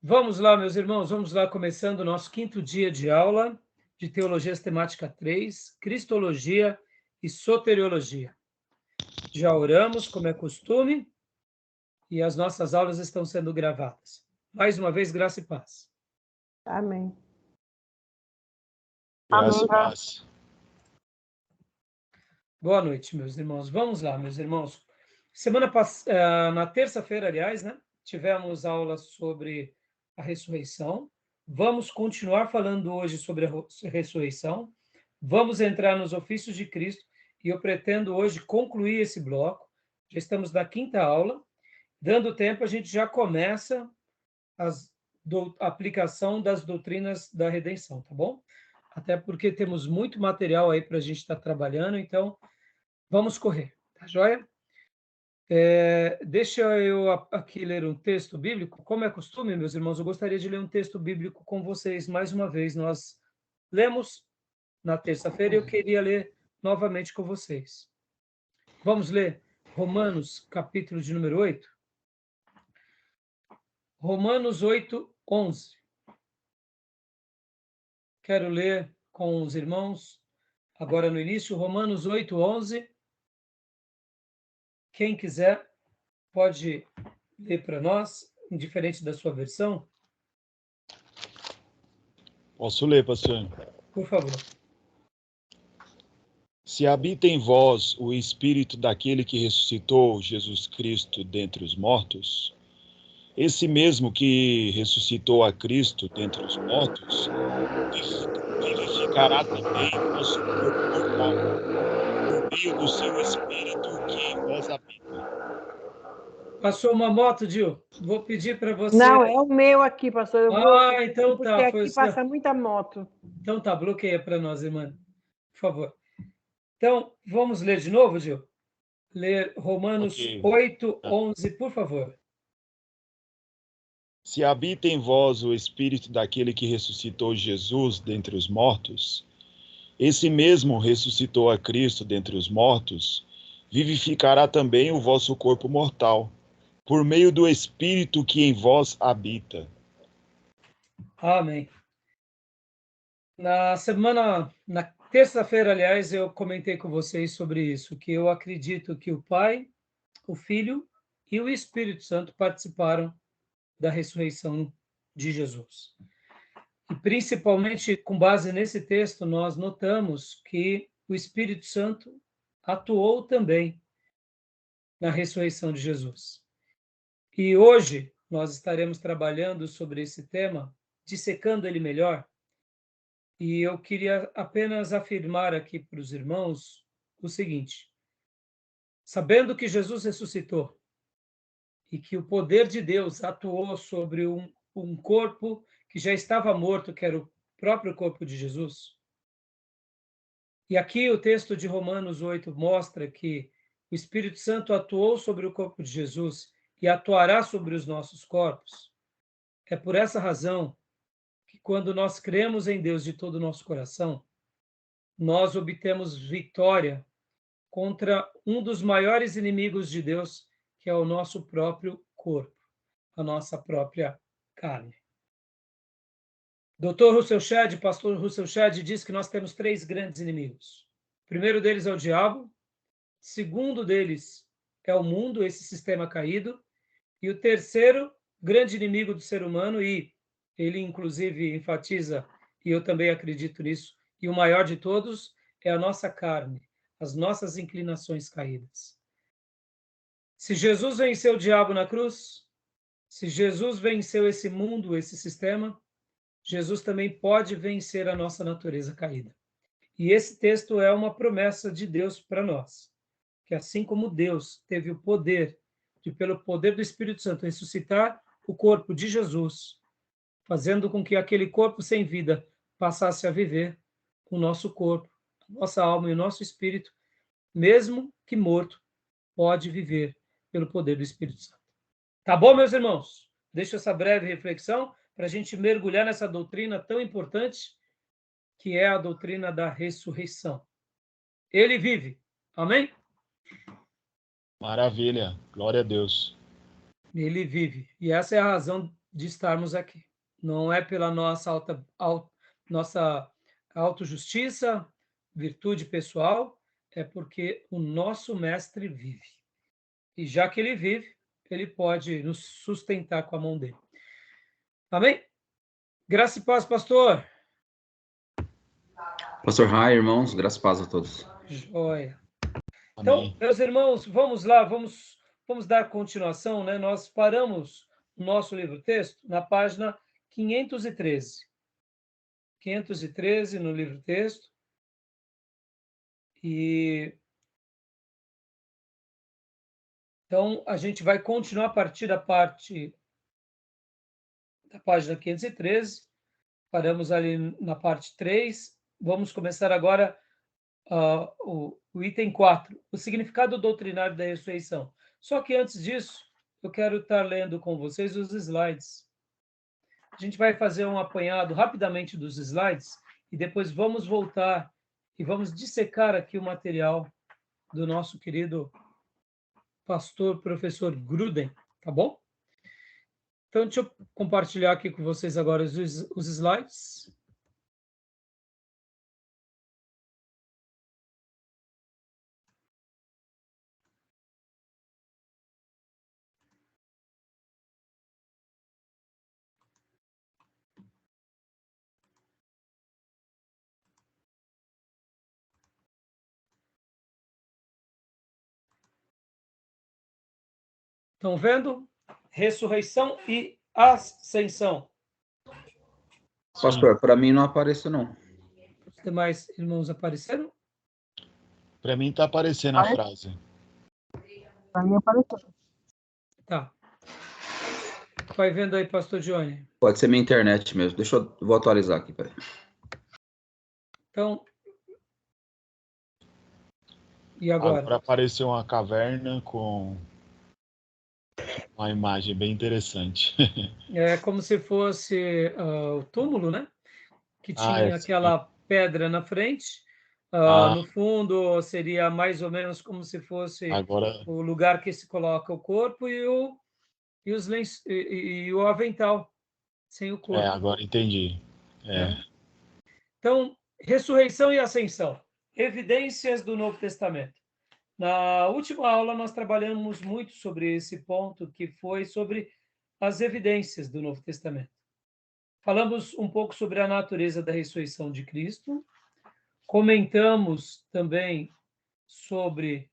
Vamos lá, meus irmãos, vamos lá, começando o nosso 5º dia de aula de Teologia Sistemática 3, Cristologia e Soteriologia. Já oramos, como é costume, e as nossas aulas estão sendo gravadas. Mais uma vez, graça e paz. Amém. Graça e paz. Boa noite, meus irmãos. Vamos lá, meus irmãos. Na terça-feira, aliás, né, tivemos aula sobre a ressurreição. Vamos continuar falando hoje sobre a ressurreição. Vamos entrar nos ofícios de Cristo e eu pretendo hoje concluir esse bloco. Já estamos na 5ª aula. Dando tempo, a gente já começa a aplicação das doutrinas da redenção, tá bom? Até porque temos muito material aí para a gente estar trabalhando, então vamos correr, tá joia? Deixa eu aqui ler um texto bíblico. Como é costume, meus irmãos, eu gostaria de ler um texto bíblico com vocês mais uma vez. Nós lemos na terça-feira e eu queria ler novamente com vocês. Vamos ler Romanos, capítulo de número 8? Romanos 8, 11. Quero ler com os irmãos, agora no início, Romanos 8, 11. Quem quiser, pode ler para nós, indiferente da sua versão. Posso ler, pastor? Por favor. Se habita em vós o Espírito daquele que ressuscitou Jesus Cristo dentre os mortos, esse mesmo que ressuscitou a Cristo dentre os mortos, vivificará também o nosso corpo mortal, por meio do seu Espírito que em vós habita. Passou uma moto, Gil? Vou pedir para você... Não, é o meu aqui, pastor. Eu vou... então porque tá. aqui passa muita moto. Então tá, bloqueia para nós, irmã. Por favor. Então, vamos ler de novo, Gil? Ler Romanos 8, 11, por favor. Se habita em vós o Espírito daquele que ressuscitou Jesus dentre os mortos, esse mesmo ressuscitou a Cristo dentre os mortos, vivificará também o vosso corpo mortal, por meio do Espírito que em vós habita. Amém. Na terça-feira, aliás, eu comentei com vocês sobre isso, que eu acredito que o Pai, o Filho e o Espírito Santo participaram da ressurreição de Jesus. E principalmente com base nesse texto, nós notamos que o Espírito Santo atuou também na ressurreição de Jesus. E hoje nós estaremos trabalhando sobre esse tema, dissecando ele melhor. E eu queria apenas afirmar aqui para os irmãos o seguinte: sabendo que Jesus ressuscitou e que o poder de Deus atuou sobre um corpo que já estava morto, que era o próprio corpo de Jesus. E aqui o texto de Romanos 8 mostra que o Espírito Santo atuou sobre o corpo de Jesus e atuará sobre os nossos corpos. É por essa razão que quando nós cremos em Deus de todo o nosso coração, nós obtemos vitória contra um dos maiores inimigos de Deus, que é o nosso próprio corpo, a nossa própria carne. Dr. Russell Shedd, pastor Russell Shedd, diz que nós temos 3 grandes inimigos. O primeiro deles é o diabo, o segundo deles é o mundo, esse sistema caído, e o terceiro grande inimigo do ser humano, e ele inclusive enfatiza, e eu também acredito nisso, e o maior de todos é a nossa carne, as nossas inclinações caídas. Se Jesus venceu o diabo na cruz, se Jesus venceu esse mundo, esse sistema, Jesus também pode vencer a nossa natureza caída. E esse texto é uma promessa de Deus para nós, que assim como Deus teve o poder de, pelo poder do Espírito Santo, ressuscitar o corpo de Jesus, fazendo com que aquele corpo sem vida passasse a viver, o nosso corpo, a nossa alma e o nosso espírito, mesmo que morto, pode viver pelo poder do Espírito Santo. Tá bom, meus irmãos? Deixo essa breve reflexão para a gente mergulhar nessa doutrina tão importante, que é a doutrina da ressurreição. Ele vive. Amém? Maravilha. Glória a Deus. Ele vive. E essa é a razão de estarmos aqui. Não é pela nossa nossa autojustiça, virtude pessoal, é porque o nosso mestre vive. E já que ele vive, ele pode nos sustentar com a mão dele. Amém? Graça e paz, pastor. Pastor Rai, irmãos, graças e paz a todos. Joia. Então, Amém. meus irmãos, vamos lá, vamos dar continuação, né? Nós paramos o nosso livro-texto na página 513. 513 no livro-texto. E então a gente vai continuar a partir da página 513. Paramos ali na parte 3. Vamos começar agora o item 4, o significado doutrinário da ressurreição. Só que antes disso, eu quero estar lendo com vocês os slides. A gente vai fazer um apanhado rapidamente dos slides e depois vamos voltar e vamos dissecar aqui o material do nosso querido pastor, professor Gruden, tá bom? Então, deixa eu compartilhar aqui com vocês agora os slides. Estão vendo? Ressurreição e ascensão. Pastor, para mim não apareceu, não. Os demais irmãos apareceram? Para mim está aparecendo a frase. Para mim apareceu. Tá. Vai vendo aí, pastor Johnny. Pode ser minha internet mesmo. Vou atualizar aqui, peraí. Então, e agora? Agora apareceu uma caverna com uma imagem bem interessante. É como se fosse o túmulo, né? Que tinha sim. aquela pedra na frente. No fundo, seria mais ou menos como se fosse Agora, o lugar que se coloca o corpo e o avental, sem o corpo. agora entendi. Então, ressurreição e ascensão. Evidências do Novo Testamento. Na última aula, nós trabalhamos muito sobre esse ponto, que foi sobre as evidências do Novo Testamento. Falamos um pouco sobre a natureza da ressurreição de Cristo, comentamos também sobre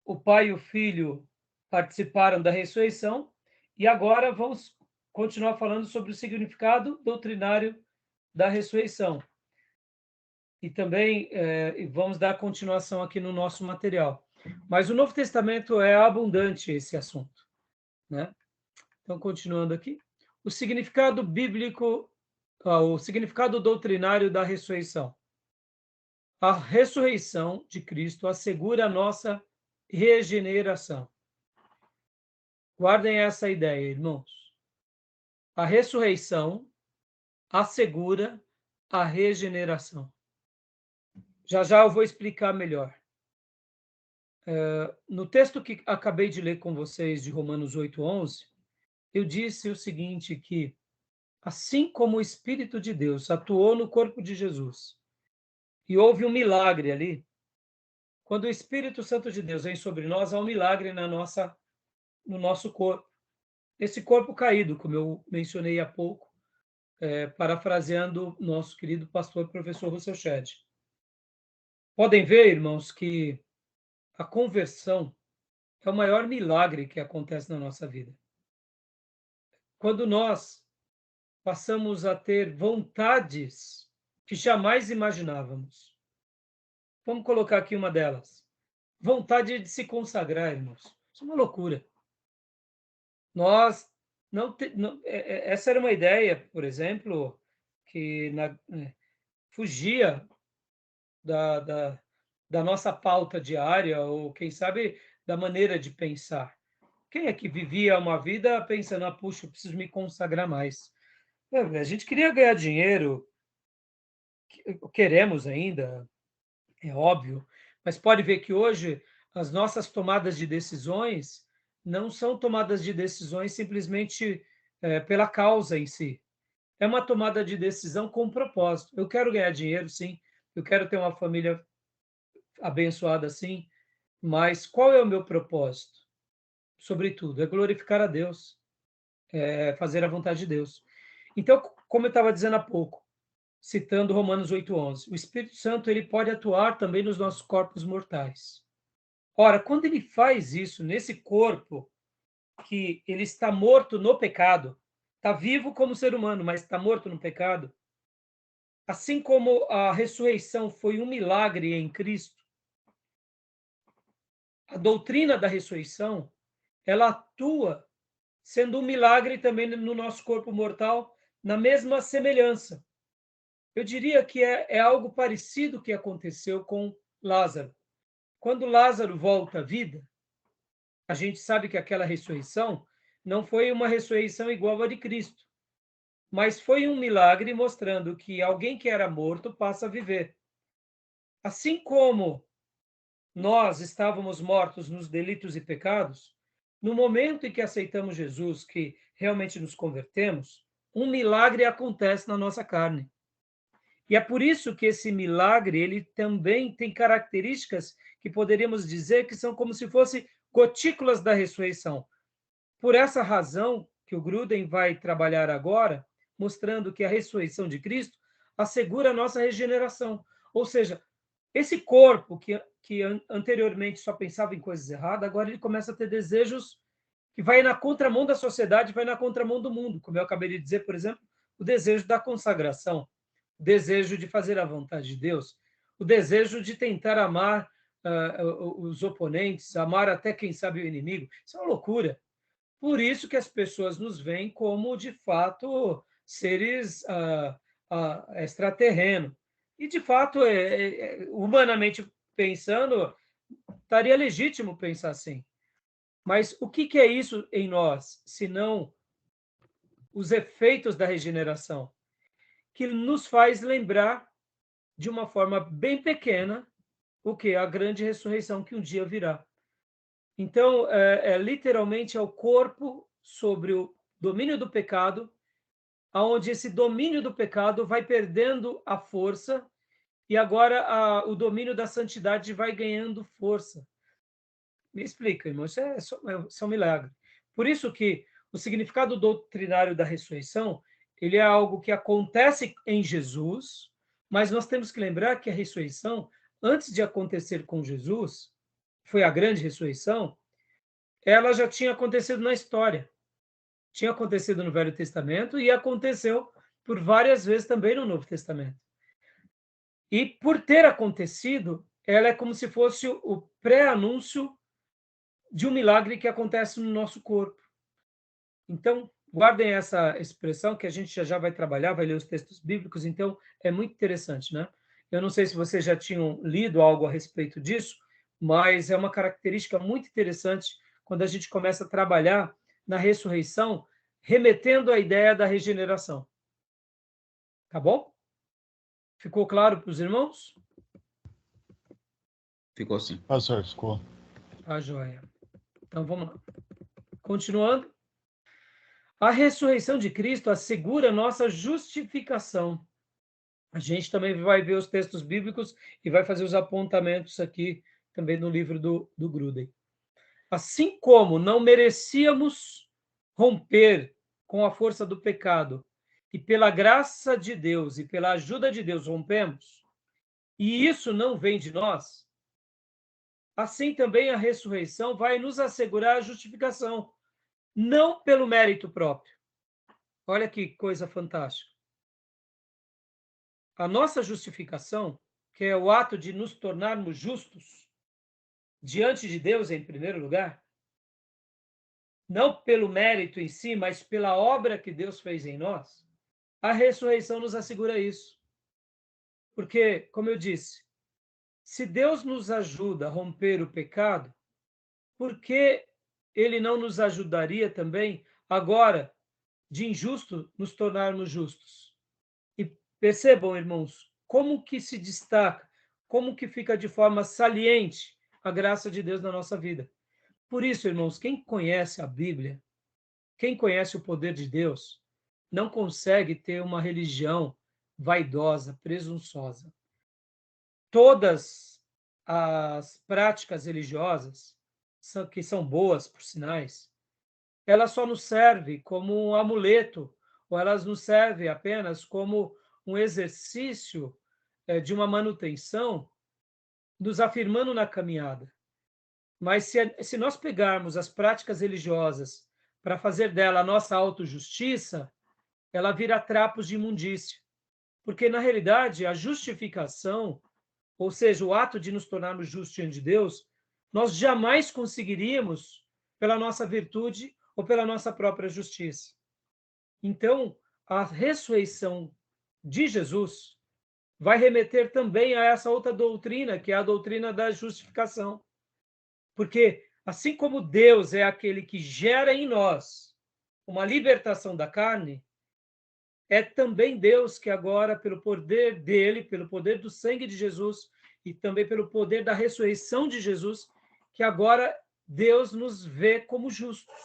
o Pai e o Filho participaram da ressurreição, e agora vamos continuar falando sobre o significado doutrinário da ressurreição. E também vamos dar continuação aqui no nosso material. Mas o Novo Testamento é abundante esse assunto, né? Então, continuando aqui. O significado bíblico, o significado doutrinário da ressurreição. A ressurreição de Cristo assegura a nossa regeneração. Guardem essa ideia, irmãos. A ressurreição assegura a regeneração. Já já eu vou explicar melhor. No texto que acabei de ler com vocês, de Romanos 8:11, eu disse o seguinte, que assim como o Espírito de Deus atuou no corpo de Jesus, e houve um milagre ali, quando o Espírito Santo de Deus vem sobre nós, há um milagre no nosso corpo. Esse corpo caído, como eu mencionei há pouco, parafraseando nosso querido pastor, professor Russell Shedd. Podem ver, irmãos, que a conversão é o maior milagre que acontece na nossa vida. Quando nós passamos a ter vontades que jamais imaginávamos. Vamos colocar aqui uma delas. Vontade de se consagrar, irmãos. Isso é uma loucura. Nós essa era uma ideia, por exemplo, que fugia da nossa pauta diária, ou quem sabe da maneira de pensar. Quem é que vivia uma vida pensando, puxa, eu preciso me consagrar mais? A gente queria ganhar dinheiro, queremos ainda, é óbvio, Mas pode ver que hoje as nossas tomadas de decisões não são tomadas de decisões simplesmente pela causa em si. É uma tomada de decisão com propósito. Eu quero ganhar dinheiro, sim. Eu quero ter uma família abençoada, sim. Mas qual é o meu propósito? Sobretudo, é glorificar a Deus, é fazer a vontade de Deus. Então, como eu estava dizendo há pouco, citando Romanos 8:11, o Espírito Santo ele pode atuar também nos nossos corpos mortais. Ora, quando ele faz isso nesse corpo que ele está morto no pecado, está vivo como ser humano, mas está morto no pecado, assim como a ressurreição foi um milagre em Cristo, a doutrina da ressurreição, ela atua sendo um milagre também no nosso corpo mortal, na mesma semelhança. Eu diria que é algo parecido que aconteceu com Lázaro. Quando Lázaro volta à vida, a gente sabe que aquela ressurreição não foi uma ressurreição igual à de Cristo, mas foi um milagre mostrando que alguém que era morto passa a viver. Assim como nós estávamos mortos nos delitos e pecados, no momento em que aceitamos Jesus, que realmente nos convertemos, um milagre acontece na nossa carne. E é por isso que esse milagre, ele também tem características que poderíamos dizer que são como se fossem gotículas da ressurreição. Por essa razão que o Gruden vai trabalhar agora, mostrando que a ressurreição de Cristo assegura a nossa regeneração. Ou seja, esse corpo que anteriormente só pensava em coisas erradas, agora ele começa a ter desejos que vai na contramão da sociedade, vai na contramão do mundo. Como eu acabei de dizer, por exemplo, o desejo da consagração, o desejo de fazer a vontade de Deus, o desejo de tentar amar os oponentes, amar até, quem sabe, o inimigo. Isso é uma loucura. Por isso que as pessoas nos veem como, de fato, seres extraterrenos. E, de fato, humanamente pensando, estaria legítimo pensar assim. Mas o que é isso em nós, senão os efeitos da regeneração? Que nos faz lembrar, de uma forma bem pequena, o que? A grande ressurreição que um dia virá. Então, literalmente é o corpo sobre o domínio do pecado, aonde esse domínio do pecado vai perdendo a força e agora o domínio da santidade vai ganhando força. Me explica, irmão, isso é um milagre. Por isso que o significado doutrinário da ressurreição, ele é algo que acontece em Jesus, mas nós temos que lembrar que a ressurreição, antes de acontecer com Jesus, foi a grande ressurreição, ela já tinha acontecido na história. Tinha acontecido no Velho Testamento e aconteceu por várias vezes também no Novo Testamento. E por ter acontecido, ela é como se fosse o pré-anúncio de um milagre que acontece no nosso corpo. Então, guardem essa expressão que a gente já vai trabalhar, vai ler os textos bíblicos, então é muito interessante, né? Eu não sei se vocês já tinham lido algo a respeito disso, mas é uma característica muito interessante quando a gente começa a trabalhar na ressurreição, remetendo à ideia da regeneração. Tá bom? Ficou claro para os irmãos? Ficou sim. Pastor, ficou. Tá, joia. Então, vamos lá. Continuando. A ressurreição de Cristo assegura nossa justificação. A gente também vai ver os textos bíblicos e vai fazer os apontamentos aqui também no livro do Gruden. Assim como não merecíamos romper com a força do pecado, e pela graça de Deus e pela ajuda de Deus rompemos, e isso não vem de nós, assim também a ressurreição vai nos assegurar a justificação, não pelo mérito próprio. Olha que coisa fantástica. A nossa justificação, que é o ato de nos tornarmos justos diante de Deus em primeiro lugar, não pelo mérito em si, mas pela obra que Deus fez em nós, a ressurreição nos assegura isso. Porque, como eu disse, se Deus nos ajuda a romper o pecado, por que ele não nos ajudaria também, agora, de injusto, nos tornarmos justos? E percebam, irmãos, como que se destaca, como que fica de forma saliente a graça de Deus na nossa vida. Por isso, irmãos, quem conhece a Bíblia, quem conhece o poder de Deus, não consegue ter uma religião vaidosa, presunçosa. Todas as práticas religiosas, que são boas, por sinais, elas só nos servem como um amuleto, ou elas nos servem apenas como um exercício de uma manutenção, nos afirmando na caminhada. Mas se nós pegarmos as práticas religiosas para fazer dela a nossa autojustiça, ela vira trapos de imundícia. Porque, na realidade, a justificação, ou seja, o ato de nos tornarmos justos diante de Deus, nós jamais conseguiríamos pela nossa virtude ou pela nossa própria justiça. Então, a ressurreição de Jesus vai remeter também a essa outra doutrina, que é a doutrina da justificação. Porque, assim como Deus é aquele que gera em nós uma libertação da carne, é também Deus que agora, pelo poder dele, pelo poder do sangue de Jesus e também pelo poder da ressurreição de Jesus, que agora Deus nos vê como justos.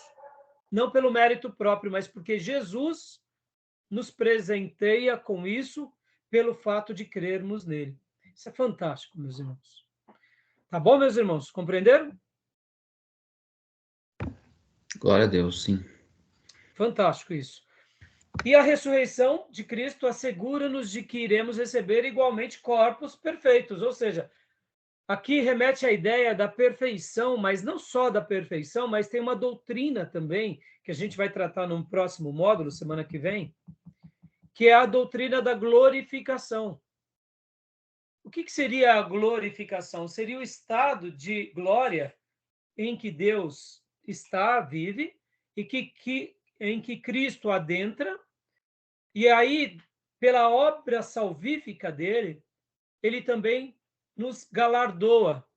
Não pelo mérito próprio, mas porque Jesus nos presenteia com isso pelo fato de crermos nele. Isso é fantástico, meus irmãos. Tá bom, meus irmãos? Compreenderam? Glória a Deus, sim. Fantástico isso. E a ressurreição de Cristo assegura-nos de que iremos receber igualmente corpos perfeitos, ou seja, aqui remete à ideia da perfeição, mas não só da perfeição, mas tem uma doutrina também, que a gente vai tratar num próximo módulo, semana que vem, que é a doutrina da glorificação. O que seria a glorificação? Seria o estado de glória em que Deus está, vive, e em que Cristo adentra, e aí, pela obra salvífica dele, ele também nos galardoa,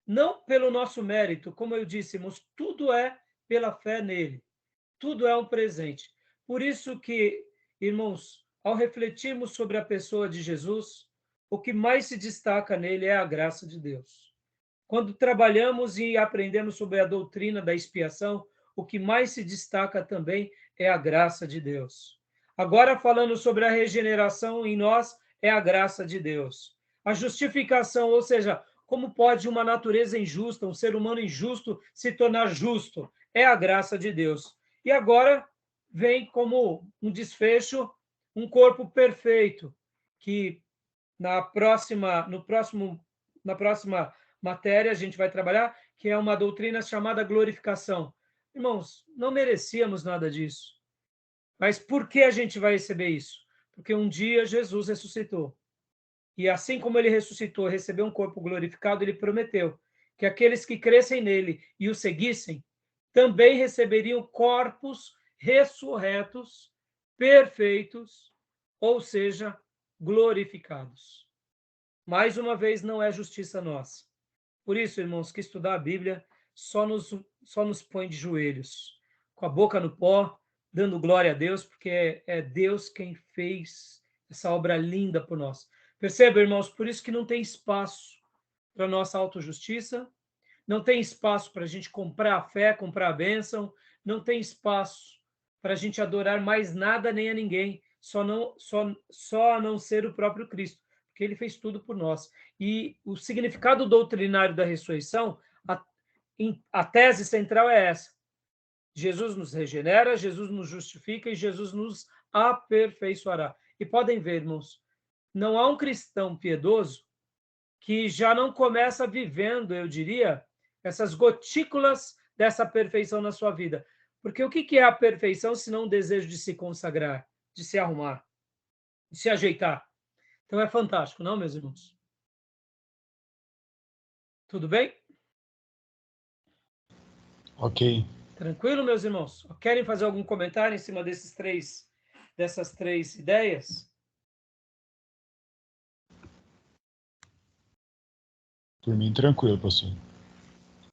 não pelo nosso mérito, como eu disse, tudo é pela fé nele, tudo é um presente. Por isso que, irmãos, ao refletirmos sobre a pessoa de Jesus, o que mais se destaca nele é a graça de Deus. Quando trabalhamos e aprendemos sobre a doutrina da expiação, o que mais se destaca também é a graça de Deus. Agora, falando sobre a regeneração em nós, é a graça de Deus. A justificação, ou seja, como pode uma natureza injusta, um ser humano injusto, se tornar justo? É a graça de Deus. E agora vem como um desfecho um corpo perfeito, que na próxima matéria a gente vai trabalhar, que é uma doutrina chamada glorificação. Irmãos, não merecíamos nada disso. Mas por que a gente vai receber isso? Porque um dia Jesus ressuscitou. E assim como ele ressuscitou, recebeu um corpo glorificado, ele prometeu que aqueles que crescem nele e o seguissem, também receberiam corpos ressurretos, perfeitos, ou seja, glorificados. Mais uma vez, não é justiça nossa. Por isso, irmãos, que estudar a Bíblia só nos põe de joelhos, com a boca no pó, dando glória a Deus, porque é Deus quem fez essa obra linda por nós. Perceba, irmãos, por isso que não tem espaço para a nossa autojustiça, não tem espaço para a gente comprar a fé, comprar a bênção, não tem espaço para a gente adorar mais nada nem a ninguém, só a não ser o próprio Cristo, porque ele fez tudo por nós. E o significado doutrinário da ressurreição, a tese central é essa. Jesus nos regenera, Jesus nos justifica e Jesus nos aperfeiçoará. E podem ver, irmãos, não há um cristão piedoso que já não começa vivendo, eu diria, essas gotículas dessa perfeição na sua vida. Porque o que é a perfeição se não o desejo de se consagrar, de se arrumar, de se ajeitar? Então é fantástico, não, meus irmãos? Tudo bem? Ok. Tranquilo, meus irmãos? Querem fazer algum comentário em cima dessas três ideias? Por mim, tranquilo, pastor.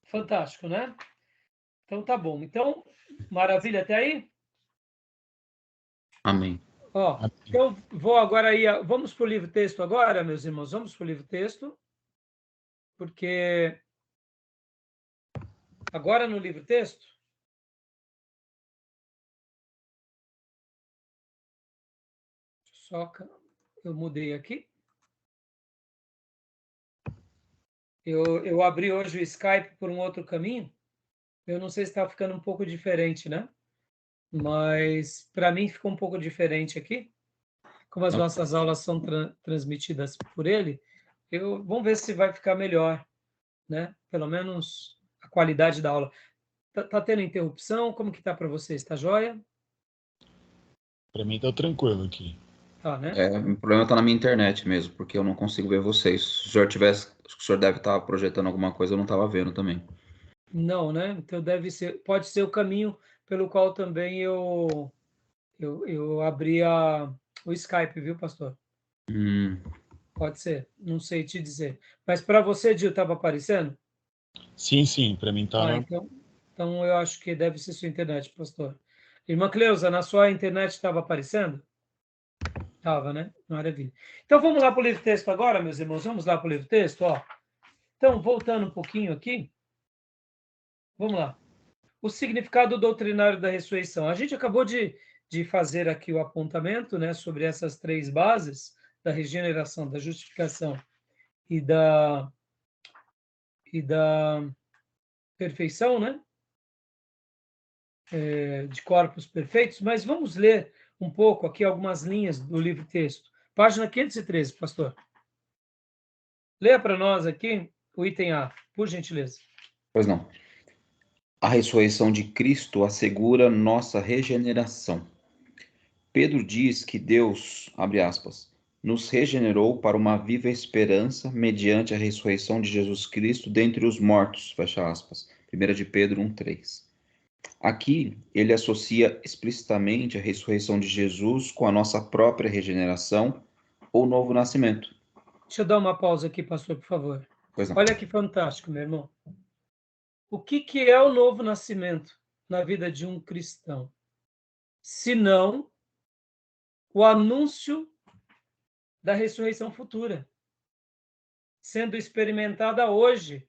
Fantástico, né? Então tá bom. Então, maravilha até aí? Amém. Ó, então vou agora aí, vamos para o livro texto agora, meus irmãos, vamos para o livro texto. porque agora no livro-texto, só eu mudei aqui. Eu abri hoje o Skype por um outro caminho. Eu não sei se está ficando um pouco diferente, né? Mas para mim ficou um pouco diferente aqui. Como as nossas aulas são transmitidas por ele, vamos ver se vai ficar melhor, né? Pelo menos a qualidade da aula. Tá tendo interrupção? Como que tá para vocês? Tá joia? Para mim tá tranquilo aqui. Tá, né? O problema está na minha internet mesmo, porque eu não consigo ver vocês. Se o senhor tivesse, acho que o senhor deve estar projetando alguma coisa, eu não estava vendo também. Não, né? Então pode ser o caminho pelo qual também eu abri o Skype, viu, pastor? Pode ser, não sei te dizer. Mas para você, Gil, estava aparecendo? Sim, para mim tá. Então eu acho que deve ser sua internet, pastor. Irmã Cleusa, na sua internet estava aparecendo? Estava, né? Maravilha. Então vamos lá para o livro-texto agora, meus irmãos. Vamos lá para o livro-texto, ó. Então, voltando um pouquinho aqui. Vamos lá. O significado doutrinário da ressurreição. A gente acabou de fazer aqui o apontamento, né, sobre essas três bases da regeneração, da justificação e da perfeição, né? De corpos perfeitos, mas vamos ler um pouco aqui algumas linhas do livro-texto. Página 513, pastor. Leia para nós aqui o item A, por gentileza. Pois não. A ressurreição de Cristo assegura nossa regeneração. Pedro diz que Deus, abre aspas, nos regenerou para uma viva esperança mediante a ressurreição de Jesus Cristo dentre os mortos, fecha aspas. 1 de Pedro 1:3. Aqui, ele associa explicitamente a ressurreição de Jesus com a nossa própria regeneração ou novo nascimento. Deixa eu dar uma pausa aqui, pastor, por favor. Pois não. Olha que fantástico, meu irmão. O que é o novo nascimento na vida de um cristão? Se não o anúncio da ressurreição futura, sendo experimentada hoje.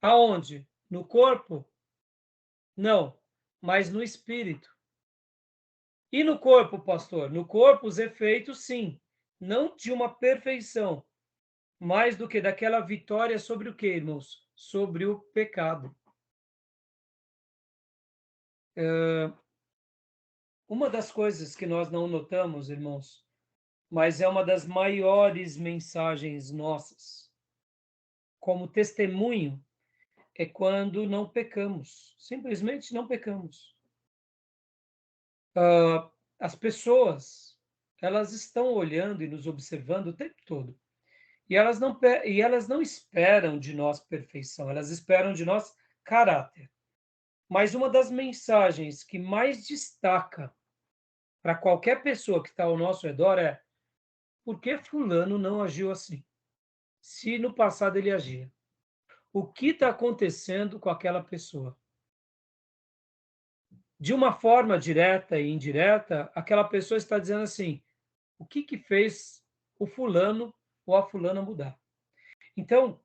Aonde? No corpo? Não, mas no espírito. E no corpo, pastor? No corpo, os efeitos, sim. Não de uma perfeição, mais do que daquela vitória sobre o quê, irmãos? Sobre o pecado. Uma das coisas que nós não notamos, irmãos, mas é uma das maiores mensagens nossas, como testemunho, é quando não pecamos. Simplesmente não pecamos. As pessoas, elas estão olhando e nos observando o tempo todo. E elas não esperam de nós perfeição, elas esperam de nós caráter. Mas uma das mensagens que mais destaca para qualquer pessoa que está ao nosso redor é: por que fulano não agiu assim? Se no passado ele agia. O que está acontecendo com aquela pessoa? De uma forma direta e indireta, aquela pessoa está dizendo assim: o que fez o fulano ou a fulana mudar? Então,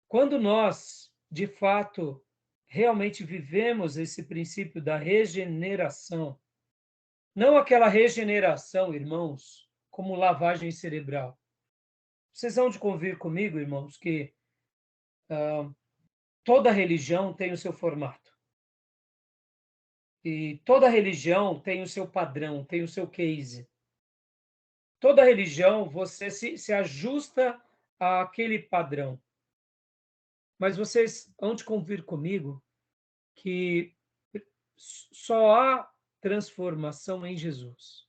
quando nós, de fato, realmente vivemos esse princípio da regeneração, não aquela regeneração, irmãos, como lavagem cerebral. Vocês vão de convir comigo, irmãos, que toda religião tem o seu formato. E toda religião tem o seu padrão, tem o seu case. Toda religião, você se ajusta àquele padrão. Mas vocês vão de convir comigo que só há transformação em Jesus.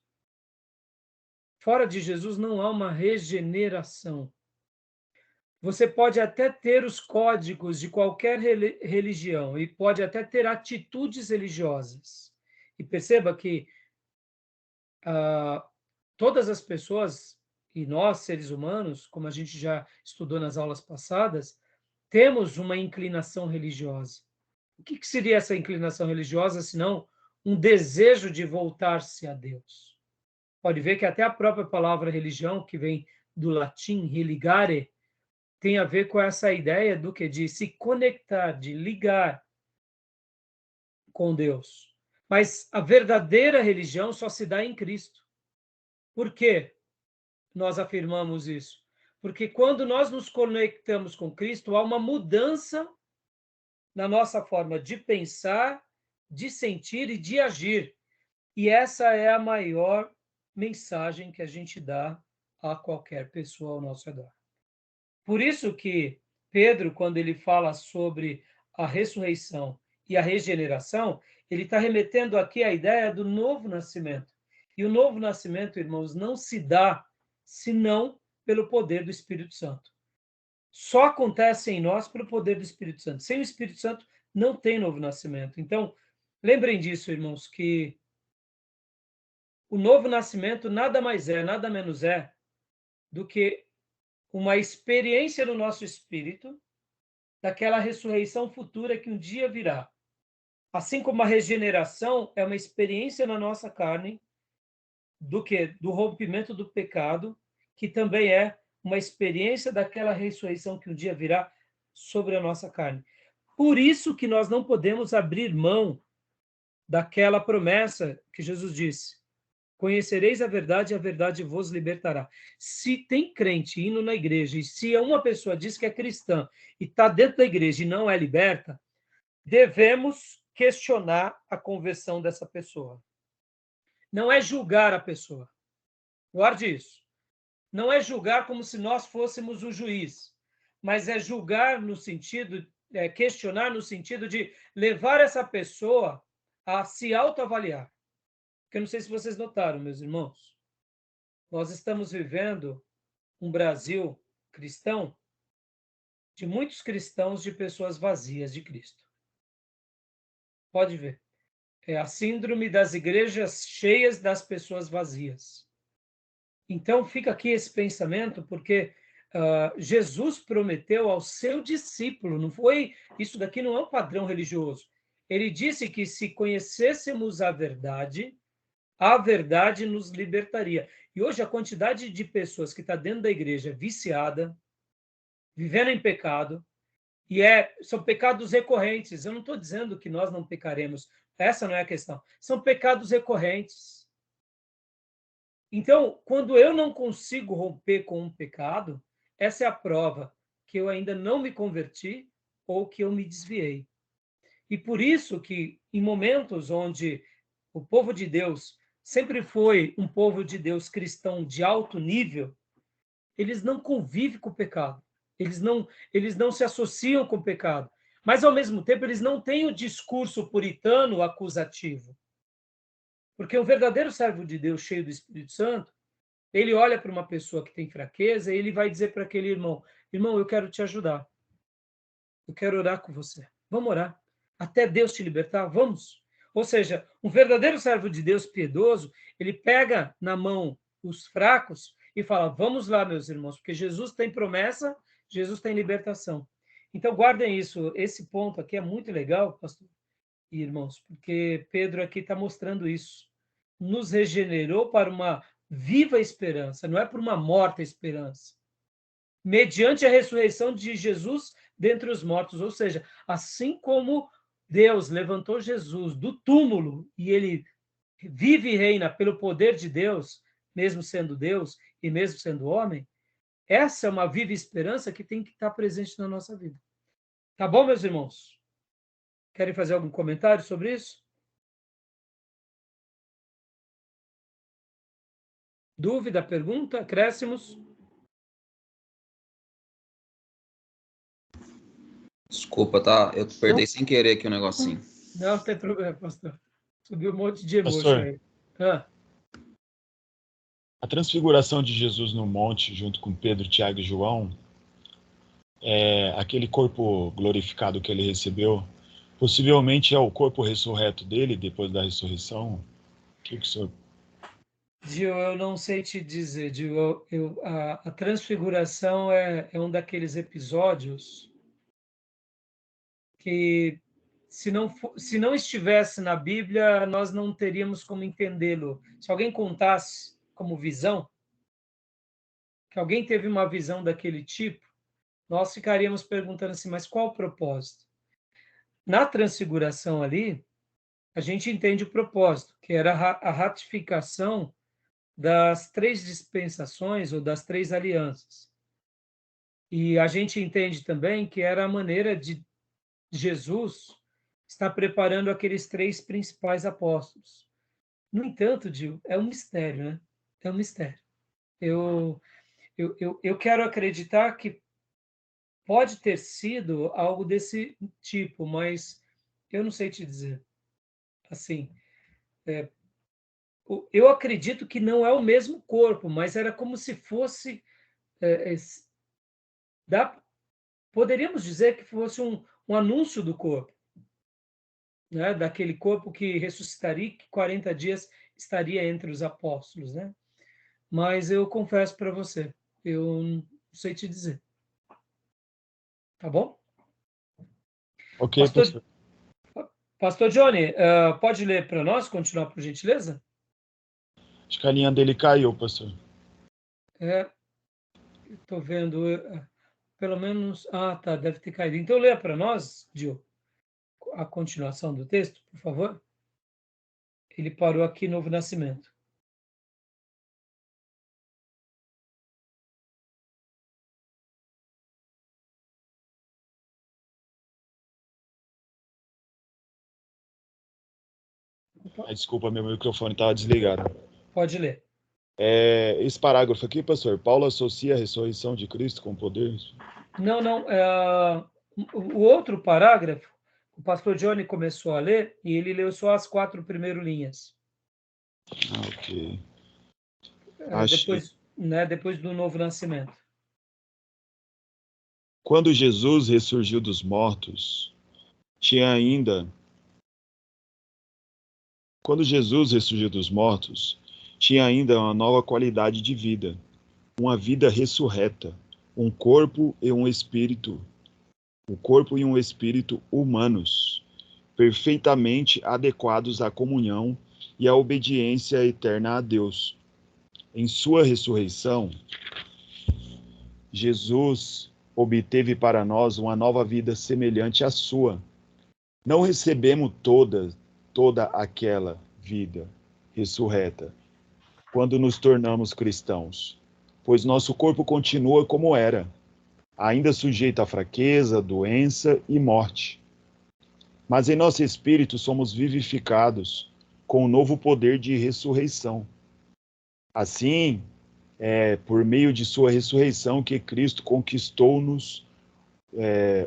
Fora de Jesus não há uma regeneração. Você pode até ter os códigos de qualquer religião e pode até ter atitudes religiosas. E perceba que todas as pessoas, e nós, seres humanos, como a gente já estudou nas aulas passadas, temos uma inclinação religiosa. O que seria essa inclinação religiosa, senão um desejo de voltar-se a Deus? Pode ver que até a própria palavra religião, que vem do latim religare, tem a ver com essa ideia do que? De se conectar, de ligar com Deus. Mas a verdadeira religião só se dá em Cristo. Por quê nós afirmamos isso? Porque quando nós nos conectamos com Cristo, há uma mudança na nossa forma de pensar, de sentir e de agir. E essa é a maior mensagem que a gente dá a qualquer pessoa ao nosso redor. Por isso que Pedro, quando ele fala sobre a ressurreição e a regeneração, ele está remetendo aqui à ideia do novo nascimento. E o novo nascimento, irmãos, não se dá senão pelo poder do Espírito Santo. Só acontece em nós pelo poder do Espírito Santo. Sem o Espírito Santo, não tem novo nascimento. Então, lembrem disso, irmãos, que o novo nascimento nada mais é, nada menos é do que uma experiência no nosso espírito daquela ressurreição futura que um dia virá. Assim como a regeneração é uma experiência na nossa carne do rompimento do pecado, que também é uma experiência daquela ressurreição que um dia virá sobre a nossa carne. Por isso que nós não podemos abrir mão daquela promessa que Jesus disse: conhecereis a verdade e a verdade vos libertará. Se tem crente indo na igreja, e se uma pessoa diz que é cristã e está dentro da igreja e não é liberta, devemos questionar a conversão dessa pessoa. Não é julgar a pessoa. Guarde isso. Não é julgar como se nós fôssemos o juiz, mas é julgar no sentido, questionar no sentido de levar essa pessoa a se autoavaliar. Porque eu não sei se vocês notaram, meus irmãos, nós estamos vivendo um Brasil cristão de muitos cristãos, de pessoas vazias de Cristo. Pode ver. É a síndrome das igrejas cheias das pessoas vazias. Então, fica aqui esse pensamento, porque Jesus prometeu ao seu discípulo, não foi, isso daqui não é um padrão religioso. Ele disse que se conhecêssemos a verdade nos libertaria. E hoje a quantidade de pessoas que está dentro da igreja viciada, vivendo em pecado, e são pecados recorrentes. Eu não estou dizendo que nós não pecaremos, essa não é a questão. São pecados recorrentes. Então, quando eu não consigo romper com um pecado, essa é a prova que eu ainda não me converti ou que eu me desviei. E por isso que, em momentos onde o povo de Deus sempre foi um povo de Deus cristão de alto nível, eles não convivem com o pecado. Eles não se associam com o pecado. Mas, ao mesmo tempo, eles não têm o discurso puritano acusativo. Porque o verdadeiro servo de Deus, cheio do Espírito Santo, ele olha para uma pessoa que tem fraqueza e ele vai dizer para aquele irmão: irmão, eu quero te ajudar. Eu quero orar com você. Vamos orar. Até Deus te libertar? Vamos. Ou seja, um verdadeiro servo de Deus piedoso, ele pega na mão os fracos e fala: vamos lá, meus irmãos, porque Jesus tem promessa, Jesus tem libertação. Então, guardem isso. Esse ponto aqui é muito legal, pastor e irmãos, porque Pedro aqui está mostrando isso. Nos regenerou para uma viva esperança, não é por uma morta esperança. Mediante a ressurreição de Jesus dentre os mortos, ou seja, assim como Deus levantou Jesus do túmulo e ele vive e reina pelo poder de Deus, mesmo sendo Deus e mesmo sendo homem, essa é uma viva esperança que tem que estar presente na nossa vida. Tá bom, meus irmãos? Querem fazer algum comentário sobre isso? Dúvida, pergunta, acréscimos? Desculpa, tá? Eu apertei sem querer aqui um negocinho. Não tem problema, pastor. Subiu um monte de emoji Pastor, aí. a transfiguração de Jesus no monte, junto com Pedro, Tiago e João, aquele corpo glorificado que ele recebeu, possivelmente é o corpo ressurreto dele depois da ressurreição? O que o senhor... Gil, eu não sei te dizer, Gil, a transfiguração é um daqueles episódios que, se não estivesse na Bíblia, nós não teríamos como entendê-lo. Se alguém contasse como visão, que alguém teve uma visão daquele tipo, nós ficaríamos perguntando assim, mas qual o propósito? Na transfiguração ali, a gente entende o propósito, que era a ratificação das 3 dispensações ou das 3 alianças. E a gente entende também que era a maneira de Jesus estar preparando aqueles 3 principais apóstolos. No entanto, Gil, é um mistério, né? É um mistério. Eu quero acreditar que pode ter sido algo desse tipo, mas eu não sei te dizer. Assim, eu acredito que não é o mesmo corpo, mas era como se fosse, é, é, poderíamos dizer que fosse um anúncio do corpo, né? Daquele corpo que ressuscitaria, que 40 dias estaria entre os apóstolos, né? Mas eu confesso para você, eu não sei te dizer. Tá bom? Ok, Pastor, pastor. Pastor Johnny, pode ler para nós, continuar, por gentileza? Acho que a linha dele caiu, pastor. Estou vendo, pelo menos... Ah, tá, deve ter caído. Então, leia para nós, Gil, a continuação do texto, por favor. Ele parou aqui, Novo Nascimento. Desculpa, meu microfone estava desligado. Pode ler. Esse parágrafo aqui, pastor, Paulo associa a ressurreição de Cristo com poder? Não, não. O outro parágrafo, o pastor Johnny começou a ler e ele leu só as 4 primeiras linhas. Ok. Depois do Novo Nascimento. Quando Jesus ressurgiu dos mortos, tinha ainda uma nova qualidade de vida, uma vida ressurreta, um corpo e um espírito humanos, perfeitamente adequados à comunhão e à obediência eterna a Deus. Em sua ressurreição, Jesus obteve para nós uma nova vida semelhante à sua. Não recebemos toda aquela vida ressurreta quando nos tornamos cristãos, pois nosso corpo continua como era, ainda sujeito à fraqueza, doença e morte. Mas em nosso espírito somos vivificados com um novo poder de ressurreição. Assim, por meio de sua ressurreição que Cristo conquistou-nos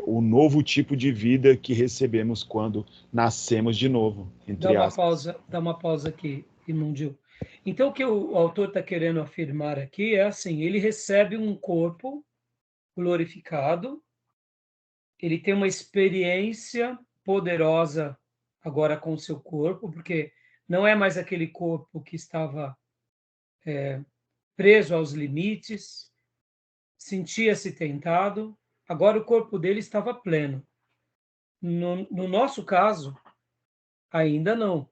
o novo tipo de vida que recebemos quando nascemos de novo, entre aspas. Dá uma pausa aqui, irmão Gil. Então, o que o autor está querendo afirmar aqui é assim, ele recebe um corpo glorificado, ele tem uma experiência poderosa agora com o seu corpo, porque não é mais aquele corpo que estava preso aos limites, sentia-se tentado, agora o corpo dele estava pleno. No nosso caso, ainda não.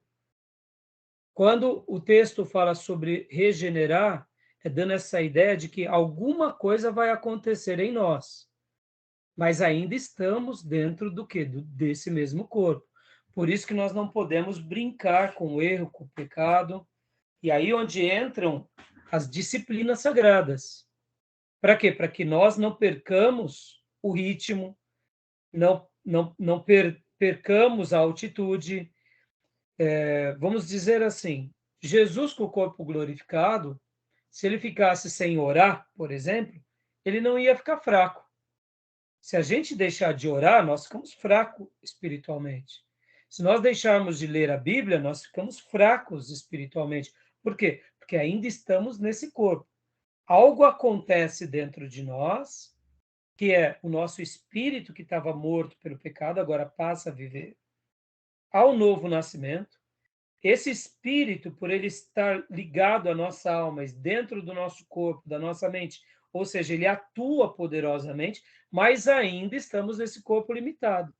Quando o texto fala sobre regenerar, é dando essa ideia de que alguma coisa vai acontecer em nós, mas ainda estamos dentro do quê? Desse mesmo corpo. Por isso que nós não podemos brincar com o erro, com o pecado, e aí onde entram as disciplinas sagradas. Para quê? Para que nós não percamos o ritmo, não percamos a altitude. Vamos dizer assim, Jesus com o corpo glorificado, se ele ficasse sem orar, por exemplo, ele não ia ficar fraco. Se a gente deixar de orar, nós ficamos fracos espiritualmente. Se nós deixarmos de ler a Bíblia, nós ficamos fracos espiritualmente. Por quê? Porque ainda estamos nesse corpo. Algo acontece dentro de nós, que é o nosso espírito que estava morto pelo pecado, agora passa a viver. Ao novo nascimento, esse espírito, por ele estar ligado à nossa alma, dentro do nosso corpo, da nossa mente, ou seja, ele atua poderosamente, mas ainda estamos nesse corpo limitado.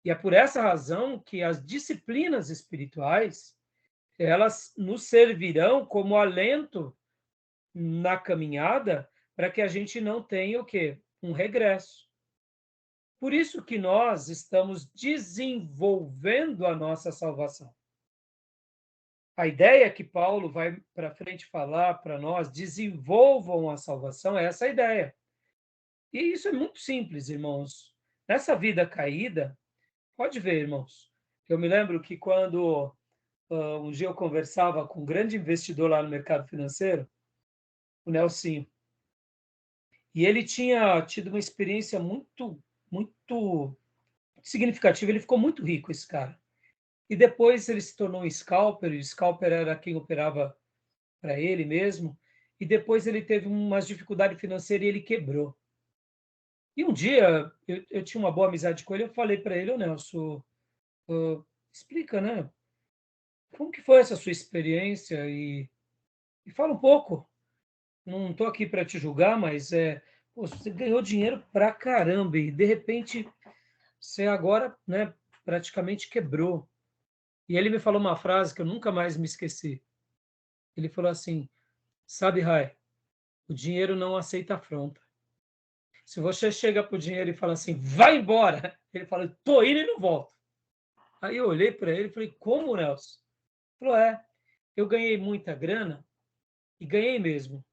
E é por essa razão que as disciplinas espirituais, elas nos servirão como alento na caminhada para que a gente não tenha o quê? um regresso. Por isso que nós estamos desenvolvendo a nossa salvação. A ideia que Paulo vai para frente falar para nós, desenvolvam a salvação, é essa a ideia. E isso é muito simples, irmãos. Nessa vida caída, pode ver, irmãos. Eu me lembro que quando um dia eu conversava com um grande investidor lá no mercado financeiro, o Nelsinho, e ele tinha tido uma experiência muito significativa. Ele ficou muito rico, esse cara. E depois ele se tornou um scalper, e o scalper era quem operava para ele mesmo. E depois ele teve umas dificuldades financeiras e ele quebrou. E um dia, eu tinha uma boa amizade com ele, eu falei para ele, Nelson, explica, né? Como que foi essa sua experiência? E fala um pouco. Não estou aqui para te julgar, mas você ganhou dinheiro pra caramba e, de repente, você agora, né, praticamente quebrou. E ele me falou uma frase que eu nunca mais me esqueci. Ele falou assim, sabe, Rai, o dinheiro não aceita afronta. Se você chega para o dinheiro e fala assim, vai embora, ele fala, estou indo e não volto. Aí eu olhei para ele e falei, como, Nelson? Ele falou, eu ganhei muita grana, e ganhei mesmo.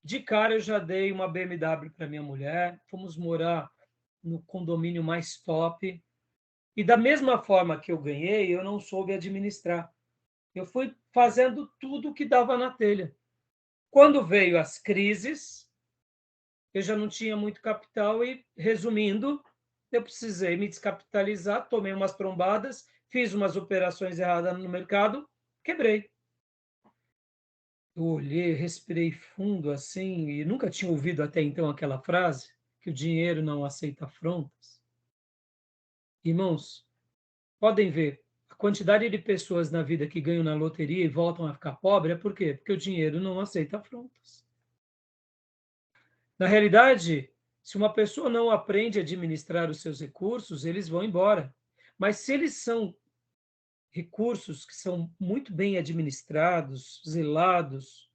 De cara eu já dei uma BMW para minha mulher, fomos morar no condomínio mais top, e da mesma forma que eu ganhei, eu não soube administrar. Eu fui fazendo tudo o que dava na telha. Quando veio as crises, eu já não tinha muito capital e, resumindo, eu precisei me descapitalizar, tomei umas trombadas, fiz umas operações erradas no mercado, quebrei. Eu olhei, respirei fundo assim, e nunca tinha ouvido até então aquela frase, que o dinheiro não aceita afrontas. Irmãos, podem ver, a quantidade de pessoas na vida que ganham na loteria e voltam a ficar pobres é por quê? Porque o dinheiro não aceita afrontas. Na realidade, se uma pessoa não aprende a administrar os seus recursos, eles vão embora. Mas se eles são recursos que são muito bem administrados, zelados,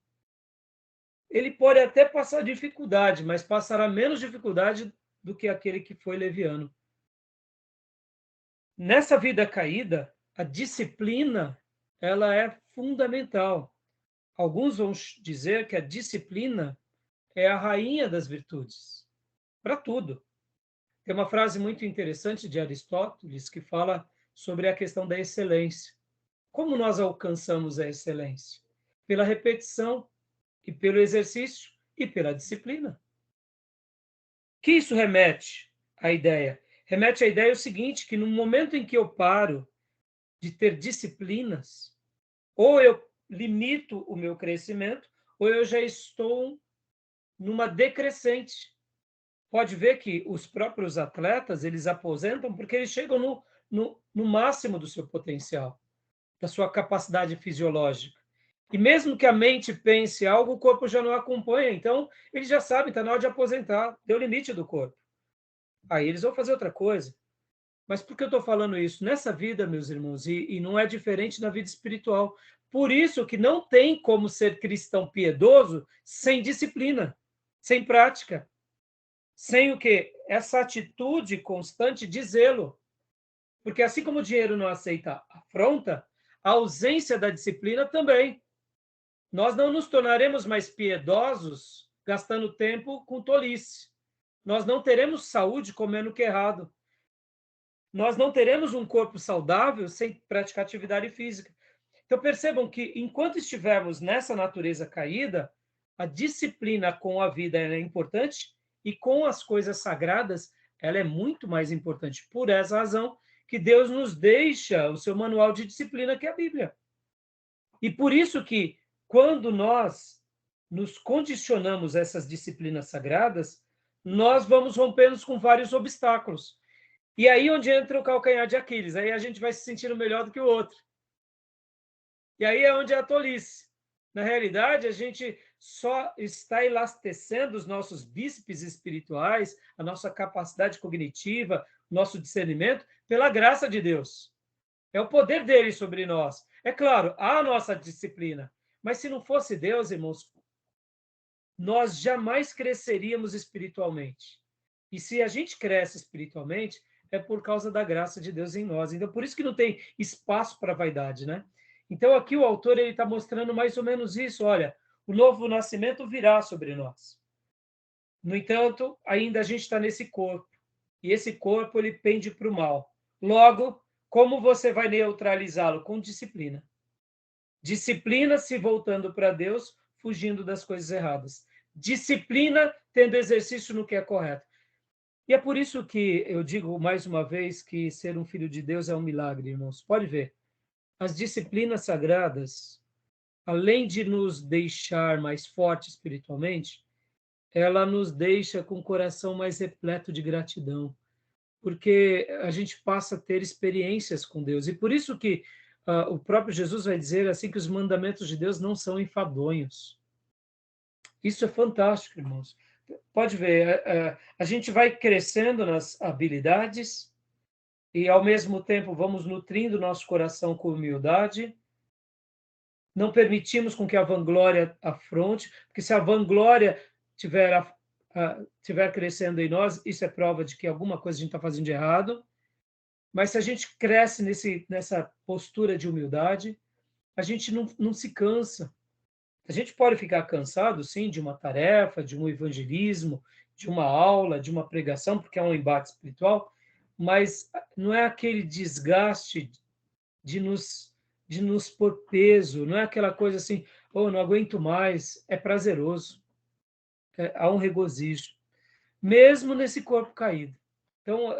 ele pode até passar dificuldade, mas passará menos dificuldade do que aquele que foi leviano. Nessa vida caída, a disciplina ela é fundamental. Alguns vão dizer que a disciplina é a rainha das virtudes, para tudo. Tem uma frase muito interessante de Aristóteles que fala sobre a questão da excelência. Como nós alcançamos a excelência? Pela repetição, e pelo exercício, e pela disciplina. Que isso remete à ideia? Remete à ideia o seguinte, que no momento em que eu paro de ter disciplinas, ou eu limito o meu crescimento, ou eu já estou numa decrescente. Pode ver que os próprios atletas, eles aposentam porque eles chegam no máximo do seu potencial, da sua capacidade fisiológica. E mesmo que a mente pense algo, o corpo já não acompanha. Então, eles já sabem, está na hora de aposentar, deu o limite do corpo. Aí eles vão fazer outra coisa. Mas por que eu estou falando isso? Nessa vida, meus irmãos, e não é diferente na vida espiritual. Por isso que não tem como ser cristão piedoso sem disciplina, sem prática. Sem o quê? Essa atitude constante de zelo. Porque assim como o dinheiro não aceita afronta, a ausência da disciplina também. Nós não nos tornaremos mais piedosos gastando tempo com tolice. Nós não teremos saúde comendo o que é errado. Nós não teremos um corpo saudável sem praticar atividade física. Então percebam que enquanto estivermos nessa natureza caída, a disciplina com a vida é importante e com as coisas sagradas ela é muito mais importante. Por essa razão que Deus nos deixa o seu manual de disciplina, que é a Bíblia. E por isso que quando nós nos condicionamos a essas disciplinas sagradas, nós vamos rompendo com vários obstáculos. E aí onde entra o calcanhar de Aquiles, aí a gente vai se sentindo melhor do que o outro. E aí é onde é a tolice. Na realidade, a gente só está elastecendo os nossos bíceps espirituais, a nossa capacidade cognitiva, nosso discernimento, pela graça de Deus. É o poder dele sobre nós. É claro, há a nossa disciplina, mas se não fosse Deus, irmãos, nós jamais cresceríamos espiritualmente. E se a gente cresce espiritualmente, é por causa da graça de Deus em nós. Então, por isso que não tem espaço para vaidade, né? Então, aqui o autor ele está mostrando mais ou menos isso. Olha, o novo nascimento virá sobre nós. No entanto, ainda a gente está nesse corpo. E esse corpo, ele pende para o mal. Logo, como você vai neutralizá-lo? Com disciplina. Disciplina se voltando para Deus, fugindo das coisas erradas. Disciplina tendo exercício no que é correto. E é por isso que eu digo mais uma vez que ser um filho de Deus é um milagre, irmãos. Pode ver. As disciplinas sagradas, além de nos deixar mais fortes espiritualmente, ela nos deixa com o coração mais repleto de gratidão, porque a gente passa a ter experiências com Deus. E por isso que o próprio Jesus vai dizer assim que os mandamentos de Deus não são enfadonhos. Isso é fantástico, irmãos. Pode ver, a gente vai crescendo nas habilidades e, ao mesmo tempo, vamos nutrindo nosso coração com humildade. Não permitimos com que a vanglória afronte, porque se a vanglória tiver crescendo em nós, isso é prova de que alguma coisa a gente está fazendo de errado. Mas se a gente cresce nessa postura de humildade, a gente não se cansa. A gente pode ficar cansado, sim, de uma tarefa, de um evangelismo, de uma aula, de uma pregação, porque é um embate espiritual, mas não é aquele desgaste de nos pôr peso, não é aquela coisa assim, oh, não aguento mais, é prazeroso, há um regozijo, mesmo nesse corpo caído. Então,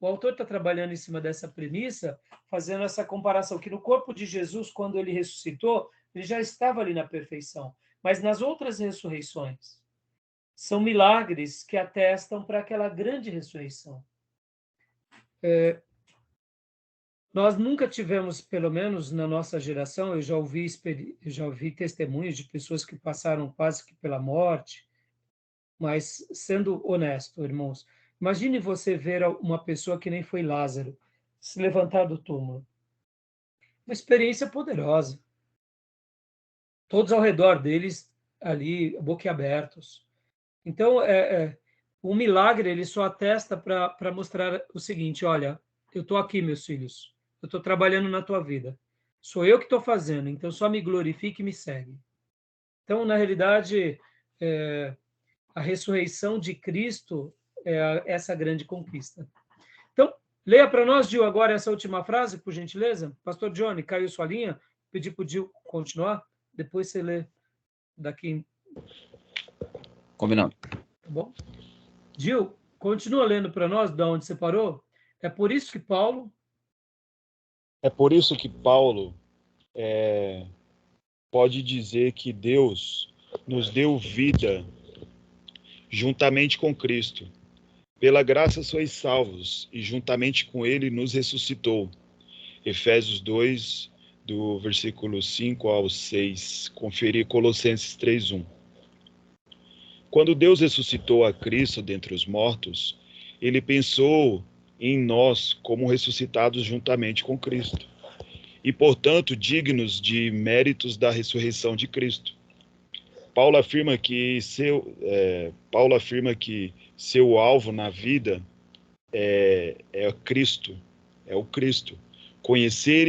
o autor está trabalhando em cima dessa premissa, fazendo essa comparação, que no corpo de Jesus, quando ele ressuscitou, ele já estava ali na perfeição. Mas nas outras ressurreições, são milagres que atestam para aquela grande ressurreição. Nós nunca tivemos, pelo menos na nossa geração, eu já ouvi testemunhos de pessoas que passaram quase que pela morte, mas sendo honesto, irmãos, imagine você ver uma pessoa que nem foi Lázaro se levantar do túmulo. Uma experiência poderosa. Todos ao redor deles ali, boquiabertos. Então, o milagre ele só atesta para mostrar o seguinte: olha, eu estou aqui, meus filhos, eu estou trabalhando na tua vida. Sou eu que estou fazendo, então só me glorifique e me segue. Então, na realidade, a ressurreição de Cristo é essa grande conquista. Então, leia para nós, Gil, agora essa última frase, por gentileza. Pastor Johnny, caiu sua linha? Pedi para o Gil continuar. Depois você lê daqui. Combinado. Tá bom? Gil, continua lendo para nós de onde você parou. É por isso que Paulo pode dizer que Deus nos deu vida juntamente com Cristo. Pela graça sois salvos, e juntamente com ele nos ressuscitou. Efésios 2, do versículo 5 ao 6. Conferir Colossenses 3:1. Quando Deus ressuscitou a Cristo dentre os mortos, ele pensou em nós como ressuscitados juntamente com Cristo, e, portanto, dignos de méritos da ressurreição de Cristo. Paulo afirma que seu alvo na vida é Cristo, é o Cristo. Conhecer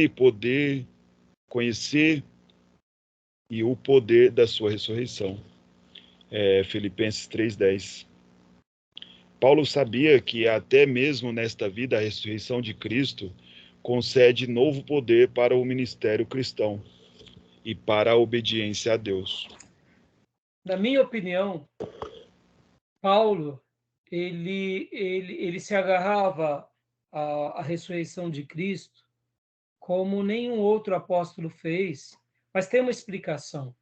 e o poder da sua ressurreição. Filipenses 3:10. Paulo sabia que até mesmo nesta vida a ressurreição de Cristo concede novo poder para o ministério cristão e para a obediência a Deus. Na minha opinião, Paulo ele se agarrava à ressurreição de Cristo como nenhum outro apóstolo fez, mas tem uma explicação.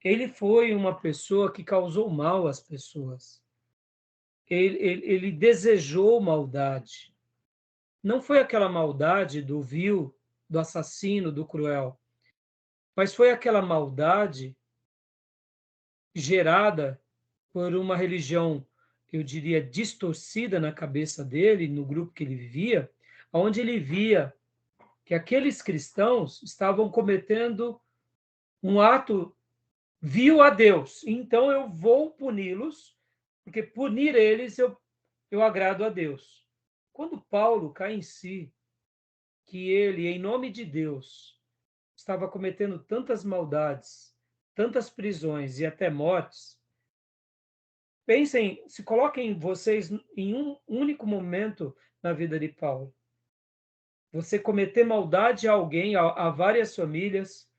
Ele foi uma pessoa que causou mal às pessoas. Ele desejou maldade. Não foi aquela maldade do vil, do assassino, do cruel, mas foi aquela maldade gerada por uma religião, eu diria, distorcida na cabeça dele, no grupo que ele vivia, onde ele via que aqueles cristãos estavam cometendo um ato vil a Deus. Então eu vou puni-los porque punir eles eu agrado a Deus. Quando Paulo cai em si, que ele, em nome de Deus, estava cometendo tantas maldades, tantas prisões e até mortes, pensem, se coloquem vocês em um único momento na vida de Paulo. Você cometer maldade a alguém, a várias famílias,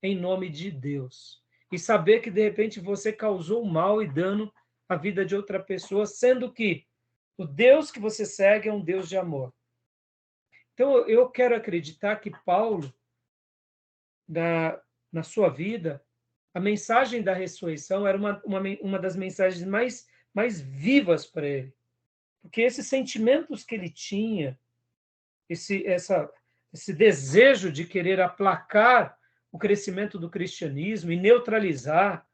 em nome de Deus. E saber que, de repente, você causou mal e dano à vida de outra pessoa, sendo que o Deus que você segue é um Deus de amor. Então, eu quero acreditar que Paulo, na sua vida, a mensagem da ressurreição era uma das mensagens mais vivas para ele. Porque esses sentimentos que ele tinha, esse desejo de querer aplacar o crescimento do cristianismo e neutralizar,